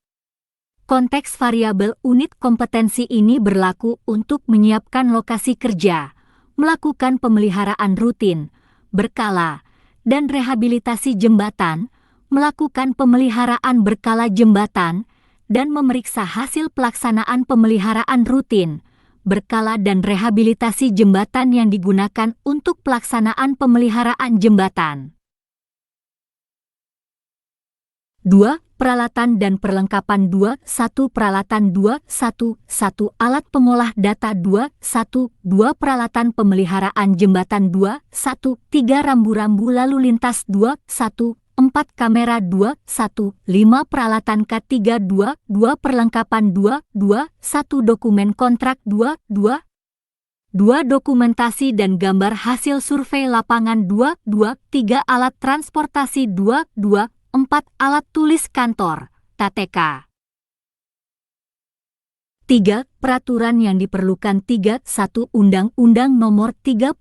Konteks variabel unit kompetensi ini berlaku untuk menyiapkan lokasi kerja, melakukan pemeliharaan rutin, berkala, dan rehabilitasi jembatan, melakukan pemeliharaan berkala jembatan, dan memeriksa hasil pelaksanaan pemeliharaan rutin, berkala dan rehabilitasi jembatan yang digunakan untuk pelaksanaan pemeliharaan jembatan. 2. Peralatan dan perlengkapan. 2. 1. Peralatan. 2. 1. Alat pengolah data. 2. 1. Peralatan pemeliharaan jembatan. 2. 1. 3. Rambu-rambu lalu lintas. 2. 1. 4. Kamera. 2. 1. 5. Peralatan K3. 2. Perlengkapan. 2. 1. Dokumen kontrak. 2. Dokumentasi dan gambar hasil survei lapangan. 2. 3. Alat transportasi. 2. 4. Alat tulis kantor, TTK. 3. Peraturan yang diperlukan. 3. 1. Undang-Undang Nomor 38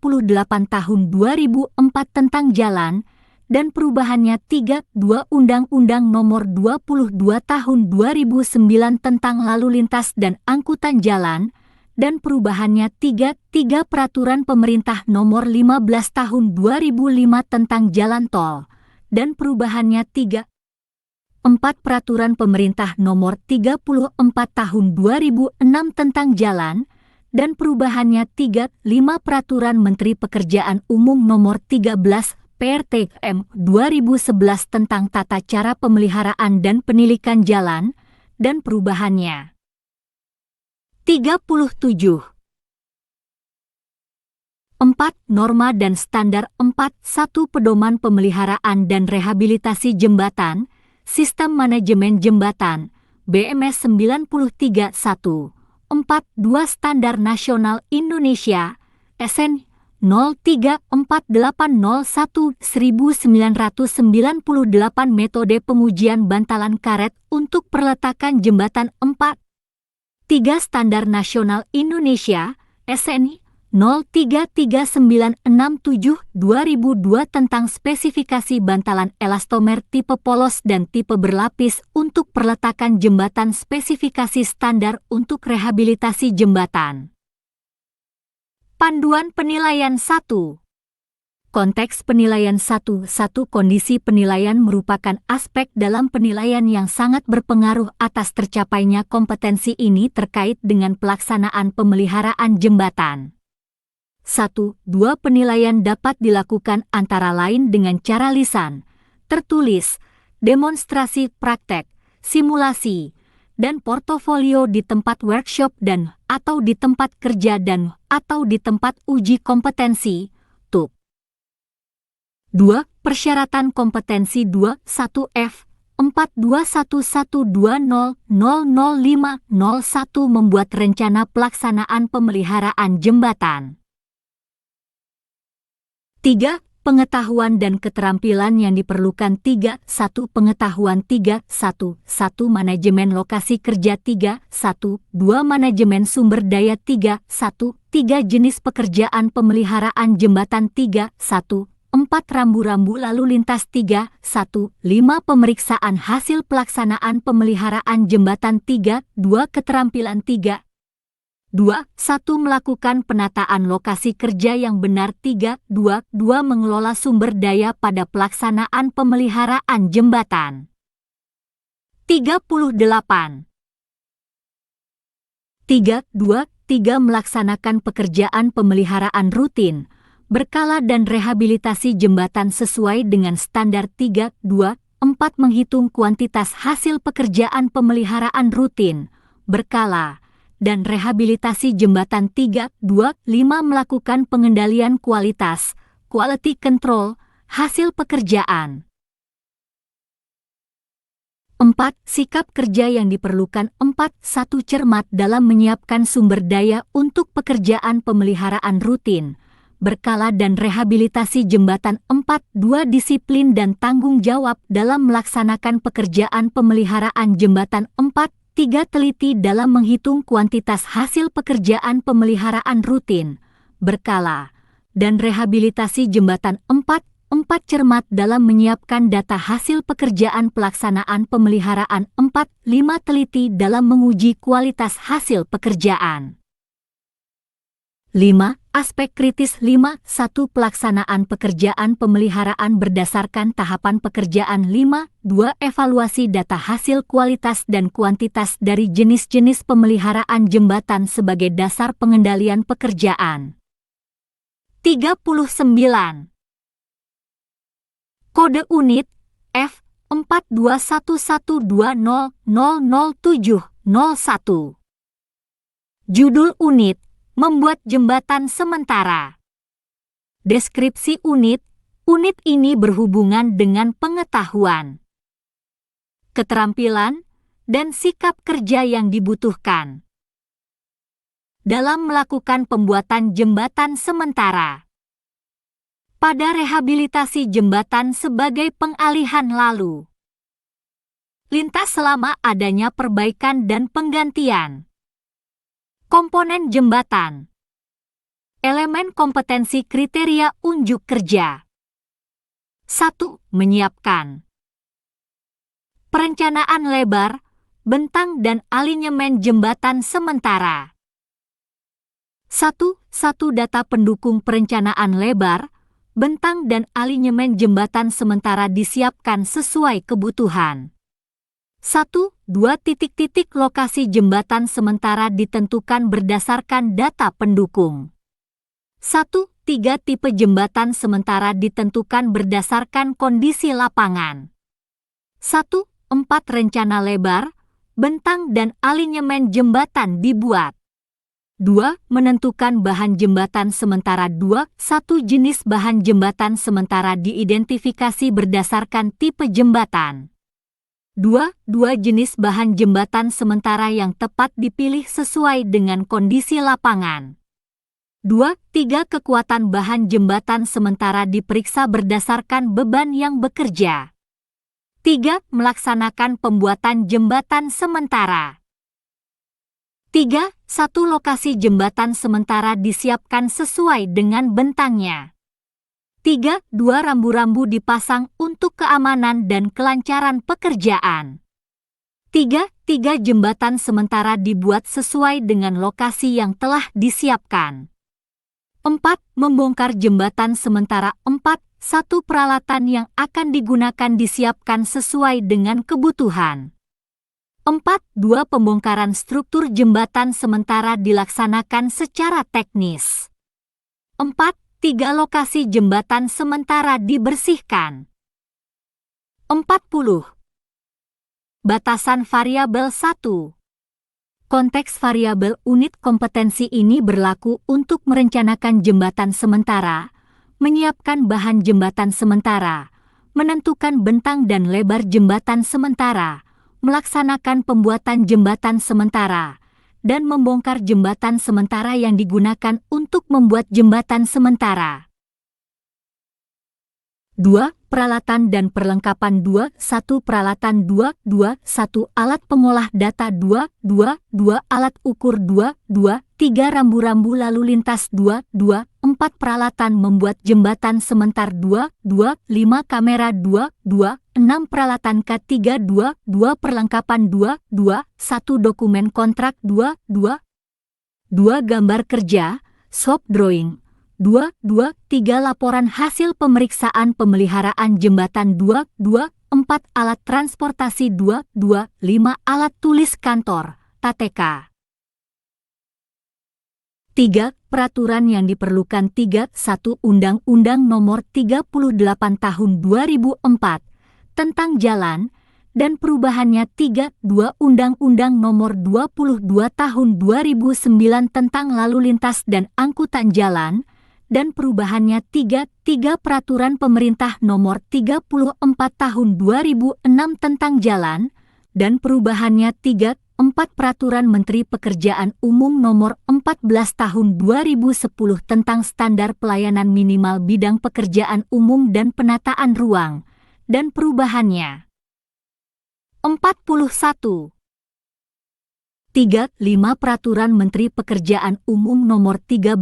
Tahun 2004 tentang Jalan dan perubahannya. 3. Undang-Undang Nomor 22 Tahun 2009 tentang Lalu Lintas dan Angkutan Jalan dan perubahannya 3 Peraturan Pemerintah Nomor 15 Tahun 2005 tentang Jalan Tol, dan perubahannya 4 Peraturan Pemerintah Nomor 34 Tahun 2006 tentang Jalan, dan perubahannya 5 Peraturan Menteri Pekerjaan Umum Nomor 13 PRTM 2011 tentang tata cara pemeliharaan dan penilikan jalan, dan perubahannya 37. 4. Norma dan Standar 4.1 Pedoman Pemeliharaan dan Rehabilitasi Jembatan, Sistem Manajemen Jembatan, BMS 93.1. 4. 2 Standar Nasional Indonesia, SN 0348011998 Metode Pengujian Bantalan Karet untuk Perletakan Jembatan 4. 3 Standar Nasional Indonesia, SNI 033967/2002 tentang spesifikasi bantalan elastomer tipe polos dan tipe berlapis untuk perletakan jembatan, spesifikasi standar untuk rehabilitasi jembatan. Panduan Penilaian 1. Konteks penilaian 1. Kondisi penilaian merupakan aspek dalam penilaian yang sangat berpengaruh atas tercapainya kompetensi ini terkait dengan pelaksanaan pemeliharaan jembatan. 1. 2 penilaian dapat dilakukan antara lain dengan cara lisan, tertulis, demonstrasi praktek, simulasi, dan portofolio di tempat workshop dan atau di tempat kerja dan atau di tempat uji kompetensi, TUK. 2. Persyaratan kompetensi 21F 421120000501 membuat rencana pelaksanaan pemeliharaan jembatan. 3. Pengetahuan dan keterampilan yang diperlukan 3. 1. Pengetahuan 3. 1. Manajemen lokasi kerja 3. 1. 2. Manajemen sumber daya 3. 1. 3. Jenis pekerjaan pemeliharaan jembatan 3. 1. 4. Rambu-rambu lalu lintas 3. 1. 5. Pemeriksaan hasil pelaksanaan pemeliharaan jembatan 3. 2. Keterampilan 3. 2. 1. Melakukan penataan lokasi kerja yang benar 3. 2. Mengelola sumber daya pada pelaksanaan pemeliharaan jembatan. 38. 3. Melaksanakan pekerjaan pemeliharaan rutin, berkala dan rehabilitasi jembatan sesuai dengan standar 3. 4. Menghitung kuantitas hasil pekerjaan pemeliharaan rutin, berkala, dan rehabilitasi jembatan 3. 5. Melakukan pengendalian kualitas, quality control, hasil pekerjaan. 4. Sikap kerja yang diperlukan 4. 1. Cermat dalam menyiapkan sumber daya untuk pekerjaan pemeliharaan rutin, berkala dan rehabilitasi jembatan 4. 2. Disiplin dan tanggung jawab dalam melaksanakan pekerjaan pemeliharaan jembatan 4. 3. Teliti dalam menghitung kuantitas hasil pekerjaan pemeliharaan rutin, berkala, dan rehabilitasi jembatan 4. 4. Cermat dalam menyiapkan data hasil pekerjaan pelaksanaan pemeliharaan 4. 5. Teliti dalam menguji kualitas hasil pekerjaan. 5. Aspek kritis 5. 1. Pelaksanaan pekerjaan pemeliharaan berdasarkan tahapan pekerjaan 5. 2. Evaluasi data hasil kualitas dan kuantitas dari jenis-jenis pemeliharaan jembatan sebagai dasar pengendalian pekerjaan. 39. Kode unit F 421120000701. Judul unit Membuat jembatan sementara. Deskripsi unit ini berhubungan dengan pengetahuan, keterampilan, dan sikap kerja yang dibutuhkan dalam melakukan pembuatan jembatan sementara. Pada rehabilitasi jembatan sebagai pengalihan lalu lintas selama adanya perbaikan dan penggantian. Komponen jembatan. Elemen kompetensi kriteria unjuk kerja. 1. Menyiapkan perencanaan lebar, bentang dan alinyemen jembatan sementara. 1. Data pendukung perencanaan lebar, bentang dan alinyemen jembatan sementara disiapkan sesuai kebutuhan. 1. 2 titik-titik lokasi jembatan sementara ditentukan berdasarkan data pendukung. 1. 3 tipe jembatan sementara ditentukan berdasarkan kondisi lapangan. 1. 4 rencana lebar, bentang dan alinyemen jembatan dibuat. 2. Menentukan bahan jembatan sementara. 2. 1 jenis bahan jembatan sementara diidentifikasi berdasarkan tipe jembatan. 2. 2 jenis bahan jembatan sementara yang tepat dipilih sesuai dengan kondisi lapangan. 2. 3 kekuatan bahan jembatan sementara diperiksa berdasarkan beban yang bekerja. 3. Melaksanakan pembuatan jembatan sementara. 3. 1 lokasi jembatan sementara disiapkan sesuai dengan bentangnya. 3. 2 rambu-rambu dipasang untuk keamanan dan kelancaran pekerjaan. 3. 3 jembatan sementara dibuat sesuai dengan lokasi yang telah disiapkan. 4. Membongkar jembatan sementara. 4. 1 peralatan yang akan digunakan disiapkan sesuai dengan kebutuhan. 4. 2 pembongkaran struktur jembatan sementara dilaksanakan secara teknis. 4. 3 lokasi jembatan sementara dibersihkan. 40. Batasan variabel 1. Konteks variabel unit kompetensi ini berlaku untuk merencanakan jembatan sementara, menyiapkan bahan jembatan sementara, menentukan bentang dan lebar jembatan sementara, melaksanakan pembuatan jembatan sementara, dan membongkar jembatan sementara yang digunakan untuk membuat jembatan sementara. 2. Peralatan dan perlengkapan. 2. 1 peralatan. 2. 1 alat pengolah data. 2. 2 alat ukur. 2. 3 rambu-rambu lalu lintas. 2. 4 peralatan membuat jembatan sementar. 2. 5 kamera. 2. 6 peralatan K3. 2. Perlengkapan. 2. 1 dokumen kontrak. 2. Gambar kerja, shop drawing. 2. 3 laporan hasil pemeriksaan pemeliharaan jembatan. 2. 4 alat transportasi. 2. 5 alat tulis kantor, TTK. 3. Peraturan yang diperlukan. 3. 1 Undang-Undang Nomor 38 Tahun 2004 tentang Jalan dan perubahannya. 3. 2 Undang-Undang Nomor 22 Tahun 2009 tentang Lalu Lintas dan Angkutan Jalan dan perubahannya. 3. Peraturan Pemerintah Nomor 34 Tahun 2006 tentang Jalan dan perubahannya. 3. 4 Peraturan Menteri Pekerjaan Umum Nomor 14 Tahun 2010 tentang Standar Pelayanan Minimal Bidang Pekerjaan Umum dan Penataan Ruang dan perubahannya. 41. 3. 5 Peraturan Menteri Pekerjaan Umum Nomor 13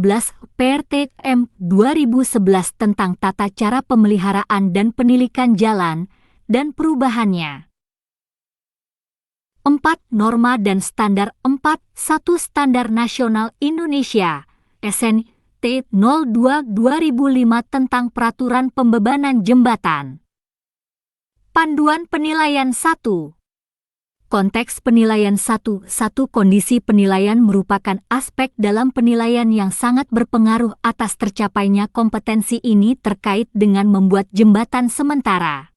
PRTM 2011 tentang Tata Cara Pemeliharaan dan Penilikan Jalan dan perubahannya. 4. Norma dan Standar. 4. 1 Standar Nasional Indonesia SNT 02/2005 tentang Peraturan Pembebanan Jembatan. Panduan penilaian 1. Konteks penilaian. 1. Kondisi penilaian merupakan aspek dalam penilaian yang sangat berpengaruh atas tercapainya kompetensi ini terkait dengan membuat jembatan sementara.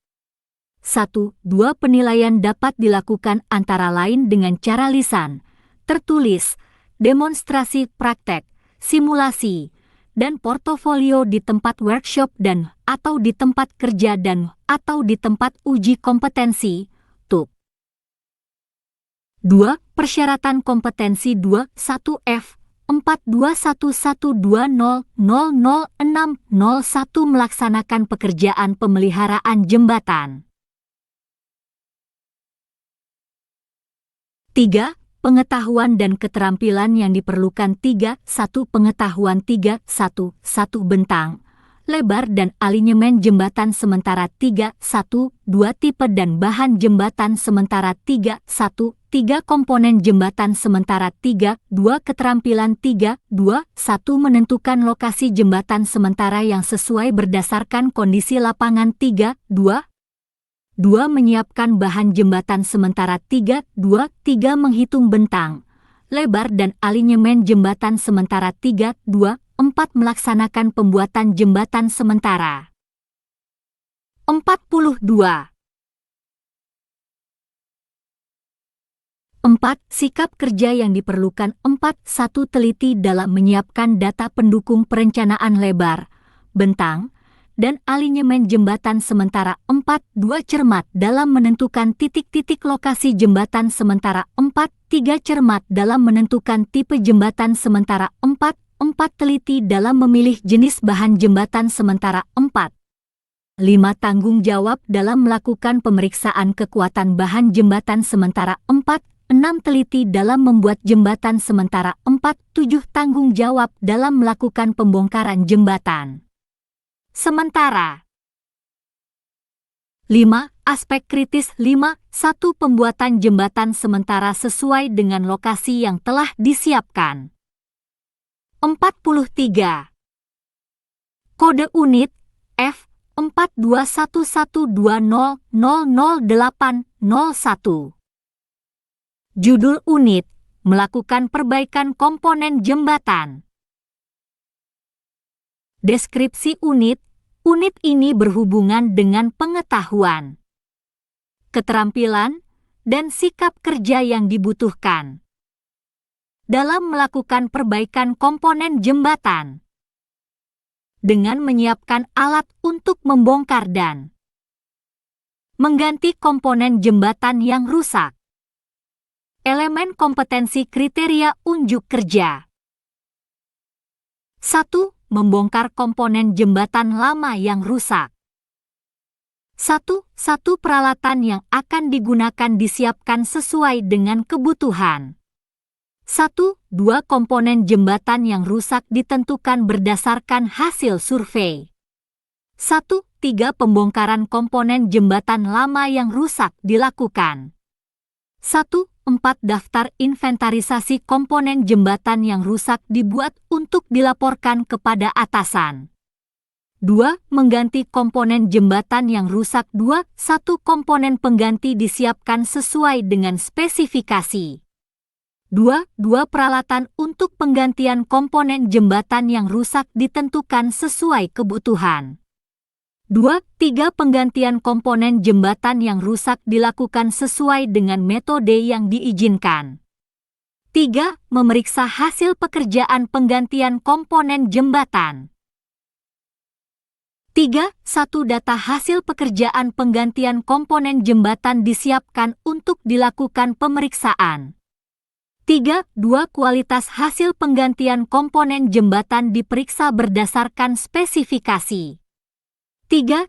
1. 2 penilaian dapat dilakukan antara lain dengan cara lisan, tertulis, demonstrasi praktek, simulasi, dan portofolio di tempat workshop dan atau di tempat kerja dan atau di tempat uji kompetensi, TUP. 2. Persyaratan kompetensi. 2. 1 F 421120000601 melaksanakan pekerjaan pemeliharaan jembatan. 3. Pengetahuan dan keterampilan yang diperlukan. 3. 1 pengetahuan. 3. 1 bentang, lebar dan alinyemen jembatan sementara. 3. 1 2 tipe dan bahan jembatan sementara. 3. 1 3 komponen jembatan sementara 3, 2 keterampilan 3, 2, 1 menentukan lokasi jembatan sementara yang sesuai berdasarkan kondisi lapangan 3, 2, 2 menyiapkan bahan jembatan sementara 3, 2, 3 menghitung bentang, lebar dan alinyemen jembatan sementara 3, 2, 4 melaksanakan pembuatan jembatan sementara. 42. 4. Sikap kerja yang diperlukan 4.1 Teliti dalam menyiapkan data pendukung perencanaan lebar, bentang, dan alinyemen jembatan sementara 4.2 Cermat dalam menentukan titik-titik lokasi jembatan sementara 4.3 Cermat dalam menentukan tipe jembatan sementara 4.4 Teliti dalam memilih jenis bahan jembatan sementara 4.5 Tanggung jawab dalam melakukan pemeriksaan kekuatan bahan jembatan sementara 4.6 Teliti dalam membuat jembatan sementara 4.7 Tanggung jawab dalam melakukan pembongkaran jembatan sementara. 5. Aspek kritis 5. 1. Pembuatan jembatan sementara sesuai dengan lokasi yang telah disiapkan. 43. Kode unit F 421120000801. Judul unit, melakukan perbaikan komponen jembatan. Deskripsi unit, unit ini berhubungan dengan pengetahuan, keterampilan, dan sikap kerja yang dibutuhkan dalam melakukan perbaikan komponen jembatan dengan menyiapkan alat untuk membongkar dan mengganti komponen jembatan yang rusak. Elemen kompetensi kriteria unjuk kerja. 1. Membongkar komponen jembatan lama yang rusak. 1. Peralatan yang akan digunakan disiapkan sesuai dengan kebutuhan. 1. 2. Komponen jembatan yang rusak ditentukan berdasarkan hasil survei. 1. 3. Pembongkaran komponen jembatan lama yang rusak dilakukan. 1. 4. Daftar inventarisasi komponen jembatan yang rusak dibuat untuk dilaporkan kepada atasan. 2. Mengganti komponen jembatan yang rusak 2. 1. Komponen pengganti disiapkan sesuai dengan spesifikasi. 2. Peralatan untuk penggantian komponen jembatan yang rusak ditentukan sesuai kebutuhan. 2. Penggantian komponen jembatan yang rusak dilakukan sesuai dengan metode yang diizinkan. 3. Memeriksa hasil pekerjaan penggantian komponen jembatan. 3. 1. Data hasil pekerjaan penggantian komponen jembatan disiapkan untuk dilakukan pemeriksaan. 3. Kualitas hasil penggantian komponen jembatan diperiksa berdasarkan spesifikasi. 3.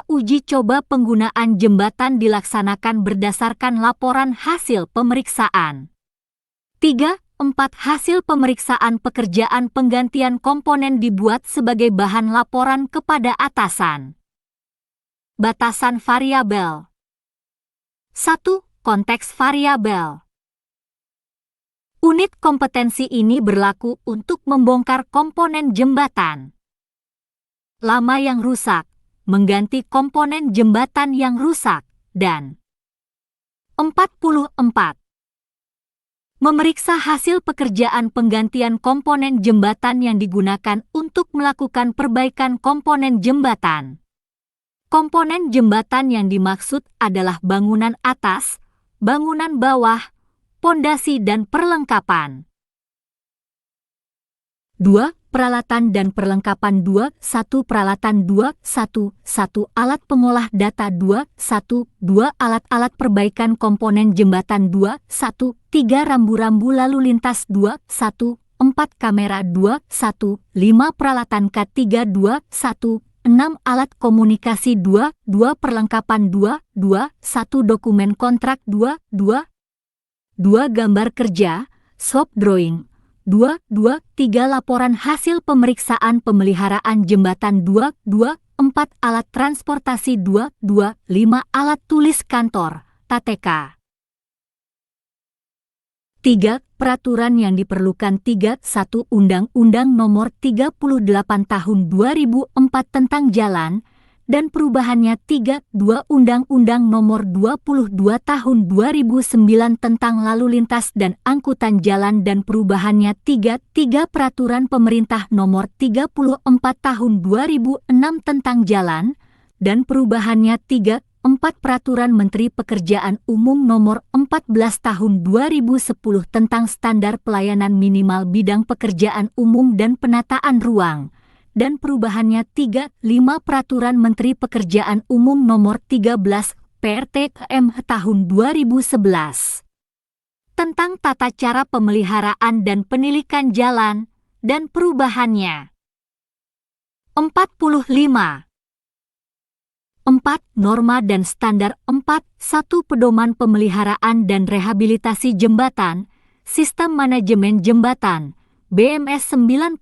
Uji coba penggunaan jembatan dilaksanakan berdasarkan laporan hasil pemeriksaan. 3. 4. Hasil pemeriksaan pekerjaan penggantian komponen dibuat sebagai bahan laporan kepada atasan. Batasan variabel. 1. Konteks variabel. Unit kompetensi ini berlaku untuk membongkar komponen jembatan lama yang rusak, mengganti komponen jembatan yang rusak, dan 44. Memeriksa hasil pekerjaan penggantian komponen jembatan yang digunakan untuk melakukan perbaikan komponen jembatan. Komponen jembatan yang dimaksud adalah bangunan atas, bangunan bawah, pondasi dan perlengkapan. 2. Peralatan dan perlengkapan 2. 1. Peralatan 2. 1. Alat pengolah data 2. 1. Alat-alat perbaikan komponen jembatan 2. 1. 3. Rambu-rambu lalu lintas 2. 1. 4. Kamera 2. 1. 5. Peralatan K3 2. 1. 6. Alat komunikasi 2. Perlengkapan 2. 1. Dokumen kontrak 2. Gambar kerja, shop drawing. 2. 3. Laporan hasil pemeriksaan pemeliharaan jembatan 2. 4. Alat transportasi 2. 5. Alat tulis kantor, TTK. 3. Peraturan yang diperlukan 3.1 Undang-Undang Nomor 38 Tahun 2004 tentang Jalan, dan perubahannya 3.2 Undang-Undang Nomor 22 Tahun 2009 tentang Lalu Lintas dan Angkutan Jalan dan perubahannya 3 Peraturan Pemerintah Nomor 34 Tahun 2006 tentang Jalan, dan perubahannya 4 Peraturan Menteri Pekerjaan Umum Nomor 14 Tahun 2010 tentang Standar Pelayanan Minimal Bidang Pekerjaan Umum dan Penataan Ruang, dan perubahannya 5 Peraturan Menteri Pekerjaan Umum Nomor 13 PRTKM Tahun 2011 tentang tata cara pemeliharaan dan penilikan jalan, dan perubahannya. 45. 4. Norma dan Standar 4.1 Pedoman Pemeliharaan dan Rehabilitasi Jembatan, Sistem Manajemen Jembatan, BMS 93.1.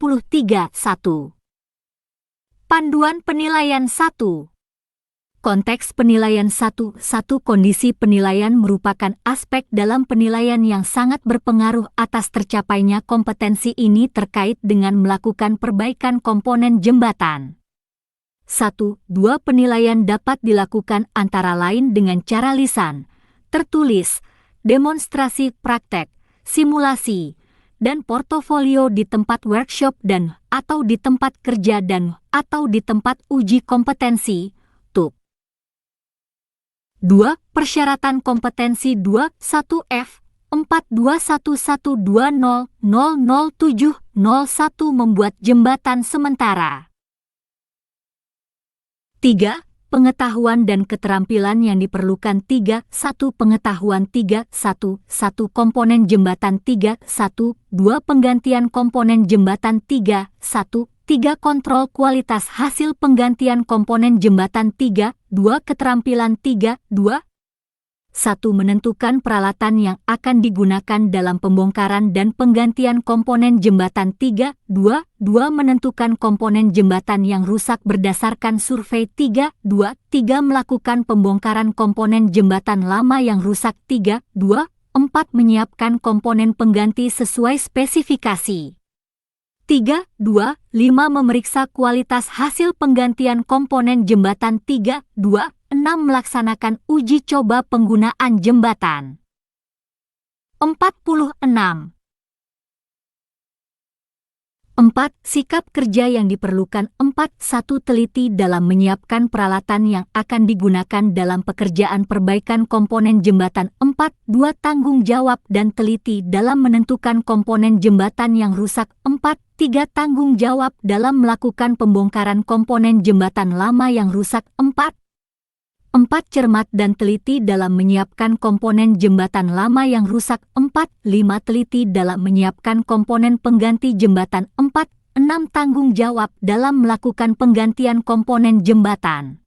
Panduan Penilaian 1. Konteks penilaian 1. Kondisi penilaian merupakan aspek dalam penilaian yang sangat berpengaruh atas tercapainya kompetensi ini terkait dengan melakukan perbaikan komponen jembatan. 1. 2 Penilaian dapat dilakukan antara lain dengan cara lisan, tertulis, demonstrasi praktek, simulasi, dan portofolio di tempat workshop dan atau di tempat kerja dan atau di tempat uji kompetensi, TUP. 2. Persyaratan kompetensi 21F 421120000701 membuat jembatan sementara. 3. Pengetahuan dan keterampilan yang diperlukan 3.1 Pengetahuan 3.1 Komponen jembatan 3.1 2 Penggantian komponen jembatan 3.1 3 Kontrol kualitas hasil penggantian komponen jembatan 3.2 Keterampilan 3.2 1. Menentukan peralatan yang akan digunakan dalam pembongkaran dan penggantian komponen jembatan 3.2 Menentukan komponen jembatan yang rusak berdasarkan survei 3.2 3 Melakukan pembongkaran komponen jembatan lama yang rusak 3.2 4 Menyiapkan komponen pengganti sesuai spesifikasi 3.2 5 Memeriksa kualitas hasil penggantian komponen jembatan 3.2 6 Melaksanakan uji coba penggunaan jembatan. 46. 4. Sikap kerja yang diperlukan 4.1 Teliti dalam menyiapkan peralatan yang akan digunakan dalam pekerjaan perbaikan komponen jembatan 4.2 Tanggung jawab dan teliti dalam menentukan komponen jembatan yang rusak 4.3 Tanggung jawab dalam melakukan pembongkaran komponen jembatan lama yang rusak 4. 4. Cermat dan teliti dalam menyiapkan komponen jembatan lama yang rusak 4. 5. Teliti dalam menyiapkan komponen pengganti jembatan 4. 6. Tanggung jawab dalam melakukan penggantian komponen jembatan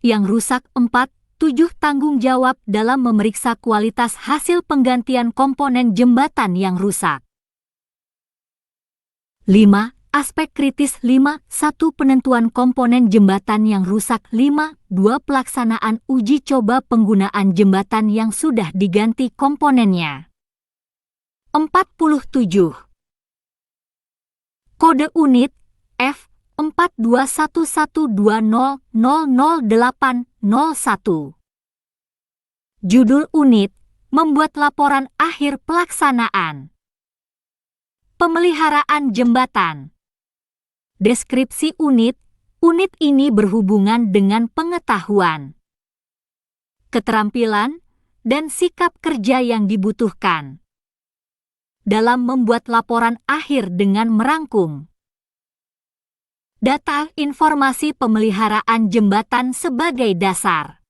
yang rusak 4. 7. Tanggung jawab dalam memeriksa kualitas hasil penggantian komponen jembatan yang rusak. 5. Aspek kritis 5. 1. Penentuan komponen jembatan yang rusak 5. 2. Pelaksanaan uji coba penggunaan jembatan yang sudah diganti komponennya. 47. Kode unit F 421120000801. Judul unit membuat laporan akhir pelaksanaan. Pemeliharaan jembatan. Deskripsi unit ini berhubungan dengan pengetahuan, keterampilan, dan sikap kerja yang dibutuhkan dalam membuat laporan akhir dengan merangkum data informasi pemeliharaan jembatan sebagai dasar,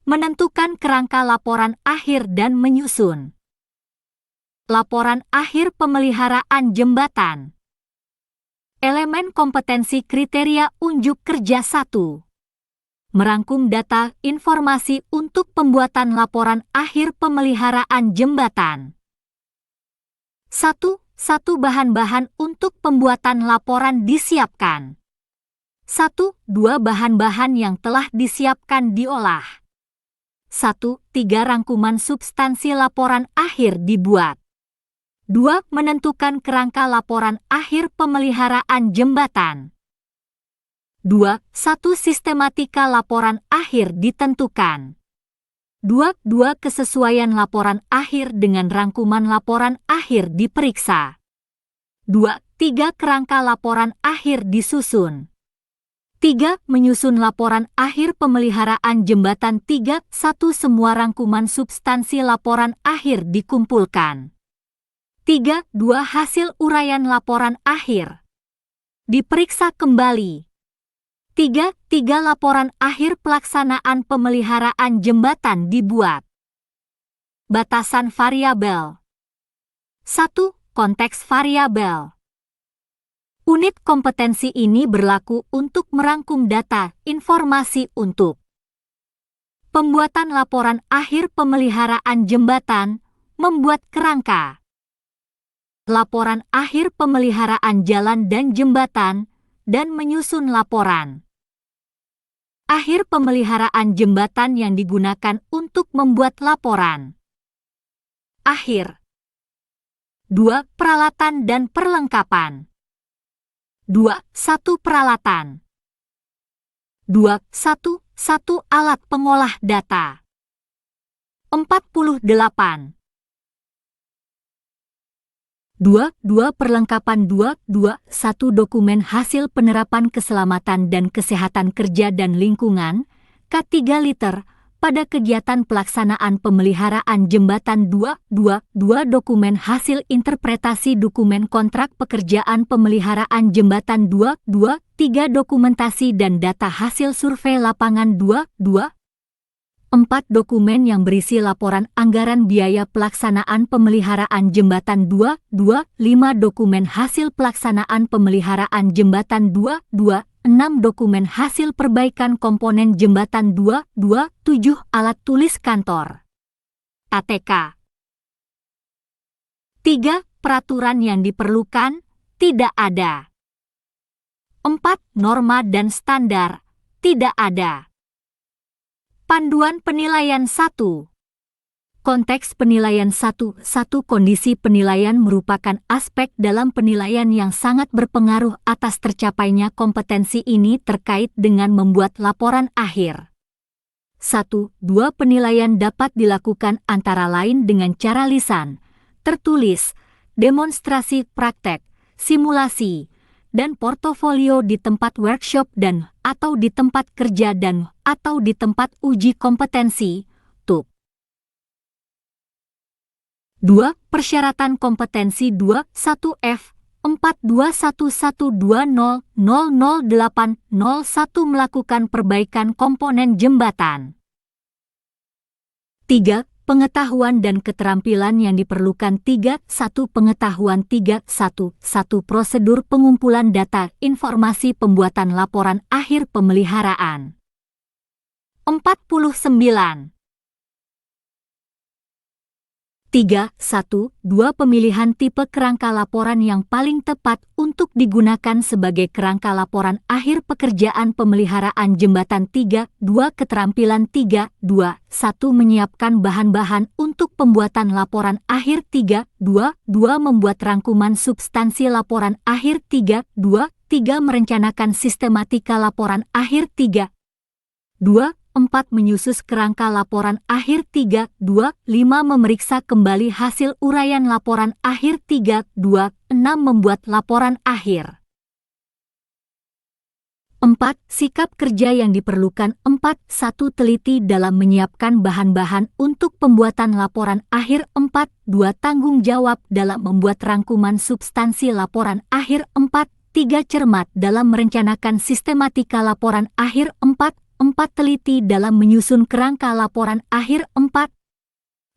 menentukan kerangka laporan akhir dan menyusun laporan akhir pemeliharaan jembatan. Elemen kompetensi kriteria unjuk kerja 1. Merangkum data informasi untuk pembuatan laporan akhir pemeliharaan jembatan. 1. Bahan-bahan untuk pembuatan laporan disiapkan. 1. 2 Bahan-bahan yang telah disiapkan diolah. 1. 3 rangkuman substansi laporan akhir dibuat. 2. Menentukan kerangka laporan akhir pemeliharaan jembatan. 2. 1. Sistematika laporan akhir ditentukan. 2. Kesesuaian laporan akhir dengan rangkuman laporan akhir diperiksa. 2. 3. Kerangka laporan akhir disusun. 3. Menyusun laporan akhir pemeliharaan jembatan. 3. 1. Semua rangkuman substansi laporan akhir dikumpulkan. 3. Hasil uraian laporan akhir diperiksa kembali. 3. Laporan akhir pelaksanaan pemeliharaan jembatan dibuat. Batasan variabel. 1. Konteks variabel. Unit kompetensi ini berlaku untuk merangkum data, informasi untuk pembuatan laporan akhir pemeliharaan jembatan, membuat kerangka laporan akhir pemeliharaan jalan dan jembatan, dan menyusun laporan akhir pemeliharaan jembatan yang digunakan untuk membuat laporan akhir. 2. Peralatan dan perlengkapan. 2. 1 peralatan. 2. 1 alat pengolah data. 48. 2. Perlengkapan. 2. 1 dokumen hasil penerapan keselamatan dan kesehatan kerja dan lingkungan, K3 liter, pada kegiatan pelaksanaan pemeliharaan jembatan. 2. Dokumen hasil interpretasi dokumen kontrak pekerjaan pemeliharaan jembatan. 2. 3 dokumentasi dan data hasil survei lapangan. 2. 4 dokumen yang berisi laporan anggaran biaya pelaksanaan pemeliharaan jembatan. 2. 5 dokumen hasil pelaksanaan pemeliharaan jembatan. 2. 6 dokumen hasil perbaikan komponen jembatan. 2. 7 alat tulis kantor ATK. 3. Peraturan yang diperlukan, tidak ada. 4. Norma dan standar, tidak ada. Panduan penilaian 1. Konteks penilaian. 1. Kondisi penilaian merupakan aspek dalam penilaian yang sangat berpengaruh atas tercapainya kompetensi ini terkait dengan membuat laporan akhir. 1. 2 Penilaian dapat dilakukan antara lain dengan cara lisan, tertulis, demonstrasi praktek, simulasi, dan portofolio di tempat workshop dan atau di tempat kerja dan atau di tempat uji kompetensi, TUP. 2. Persyaratan kompetensi. 2. 1 F 421120000801 melakukan perbaikan komponen jembatan. 3. Pengetahuan dan keterampilan yang diperlukan. 3. 1 Pengetahuan. 3. 1 Prosedur pengumpulan data informasi pembuatan laporan akhir pemeliharaan. 49. 3. 1. 2 Pemilihan tipe kerangka laporan yang paling tepat untuk digunakan sebagai kerangka laporan akhir pekerjaan pemeliharaan jembatan. 3. 2 Keterampilan. 3. 1 Menyiapkan bahan-bahan untuk pembuatan laporan akhir. 3. 2 Membuat rangkuman substansi laporan akhir. 3. Merencanakan sistematika laporan akhir. 3. 4 Menyusun kerangka laporan akhir. 3. 5 Memeriksa kembali hasil uraian laporan akhir. 3. 6 Membuat laporan akhir. 4 Sikap kerja yang diperlukan. 4. 1 Teliti dalam menyiapkan bahan-bahan untuk pembuatan laporan akhir. 4. 2 Tanggung jawab dalam membuat rangkuman substansi laporan akhir. 4. 3 Cermat dalam merencanakan sistematika laporan akhir. 4. Teliti dalam menyusun kerangka laporan akhir. 4.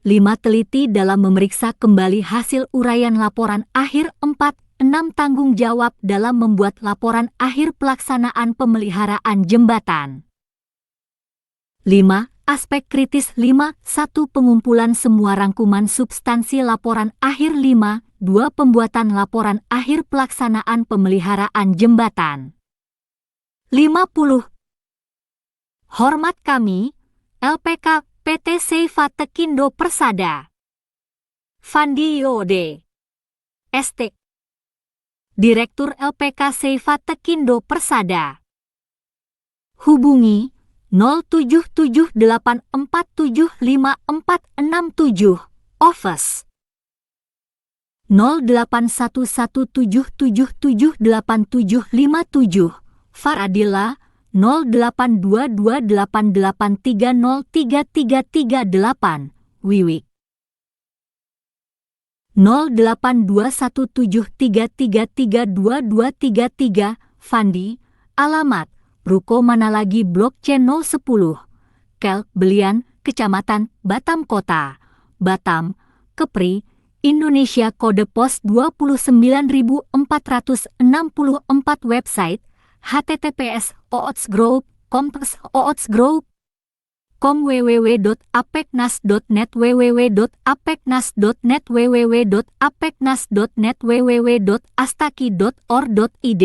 5 Teliti dalam memeriksa kembali hasil uraian laporan akhir. 4. 6 Tanggung jawab dalam membuat laporan akhir pelaksanaan pemeliharaan jembatan. 5 Aspek kritis. 5. 1 Pengumpulan semua rangkuman substansi laporan akhir. 5. 2 Pembuatan laporan akhir pelaksanaan pemeliharaan jembatan. 50. Hormat kami, LPK PT Seifa Tekindo Persada. Fandi Yode, ST, Direktur LPK Seifa Tekindo Persada. Hubungi 0778475467, Office 0811778757, Faradilla 082288303338, Wiwik 082173332233, Fandi, alamat Ruko Manalagi Blok C010, Kel Belian, Kecamatan Batam Kota, Batam, Kepri, Indonesia. Kode pos 29464, website https://ootsgroup.com www.apeknas.net www.apeknas.net www.apeknas.net www.astaki.or.id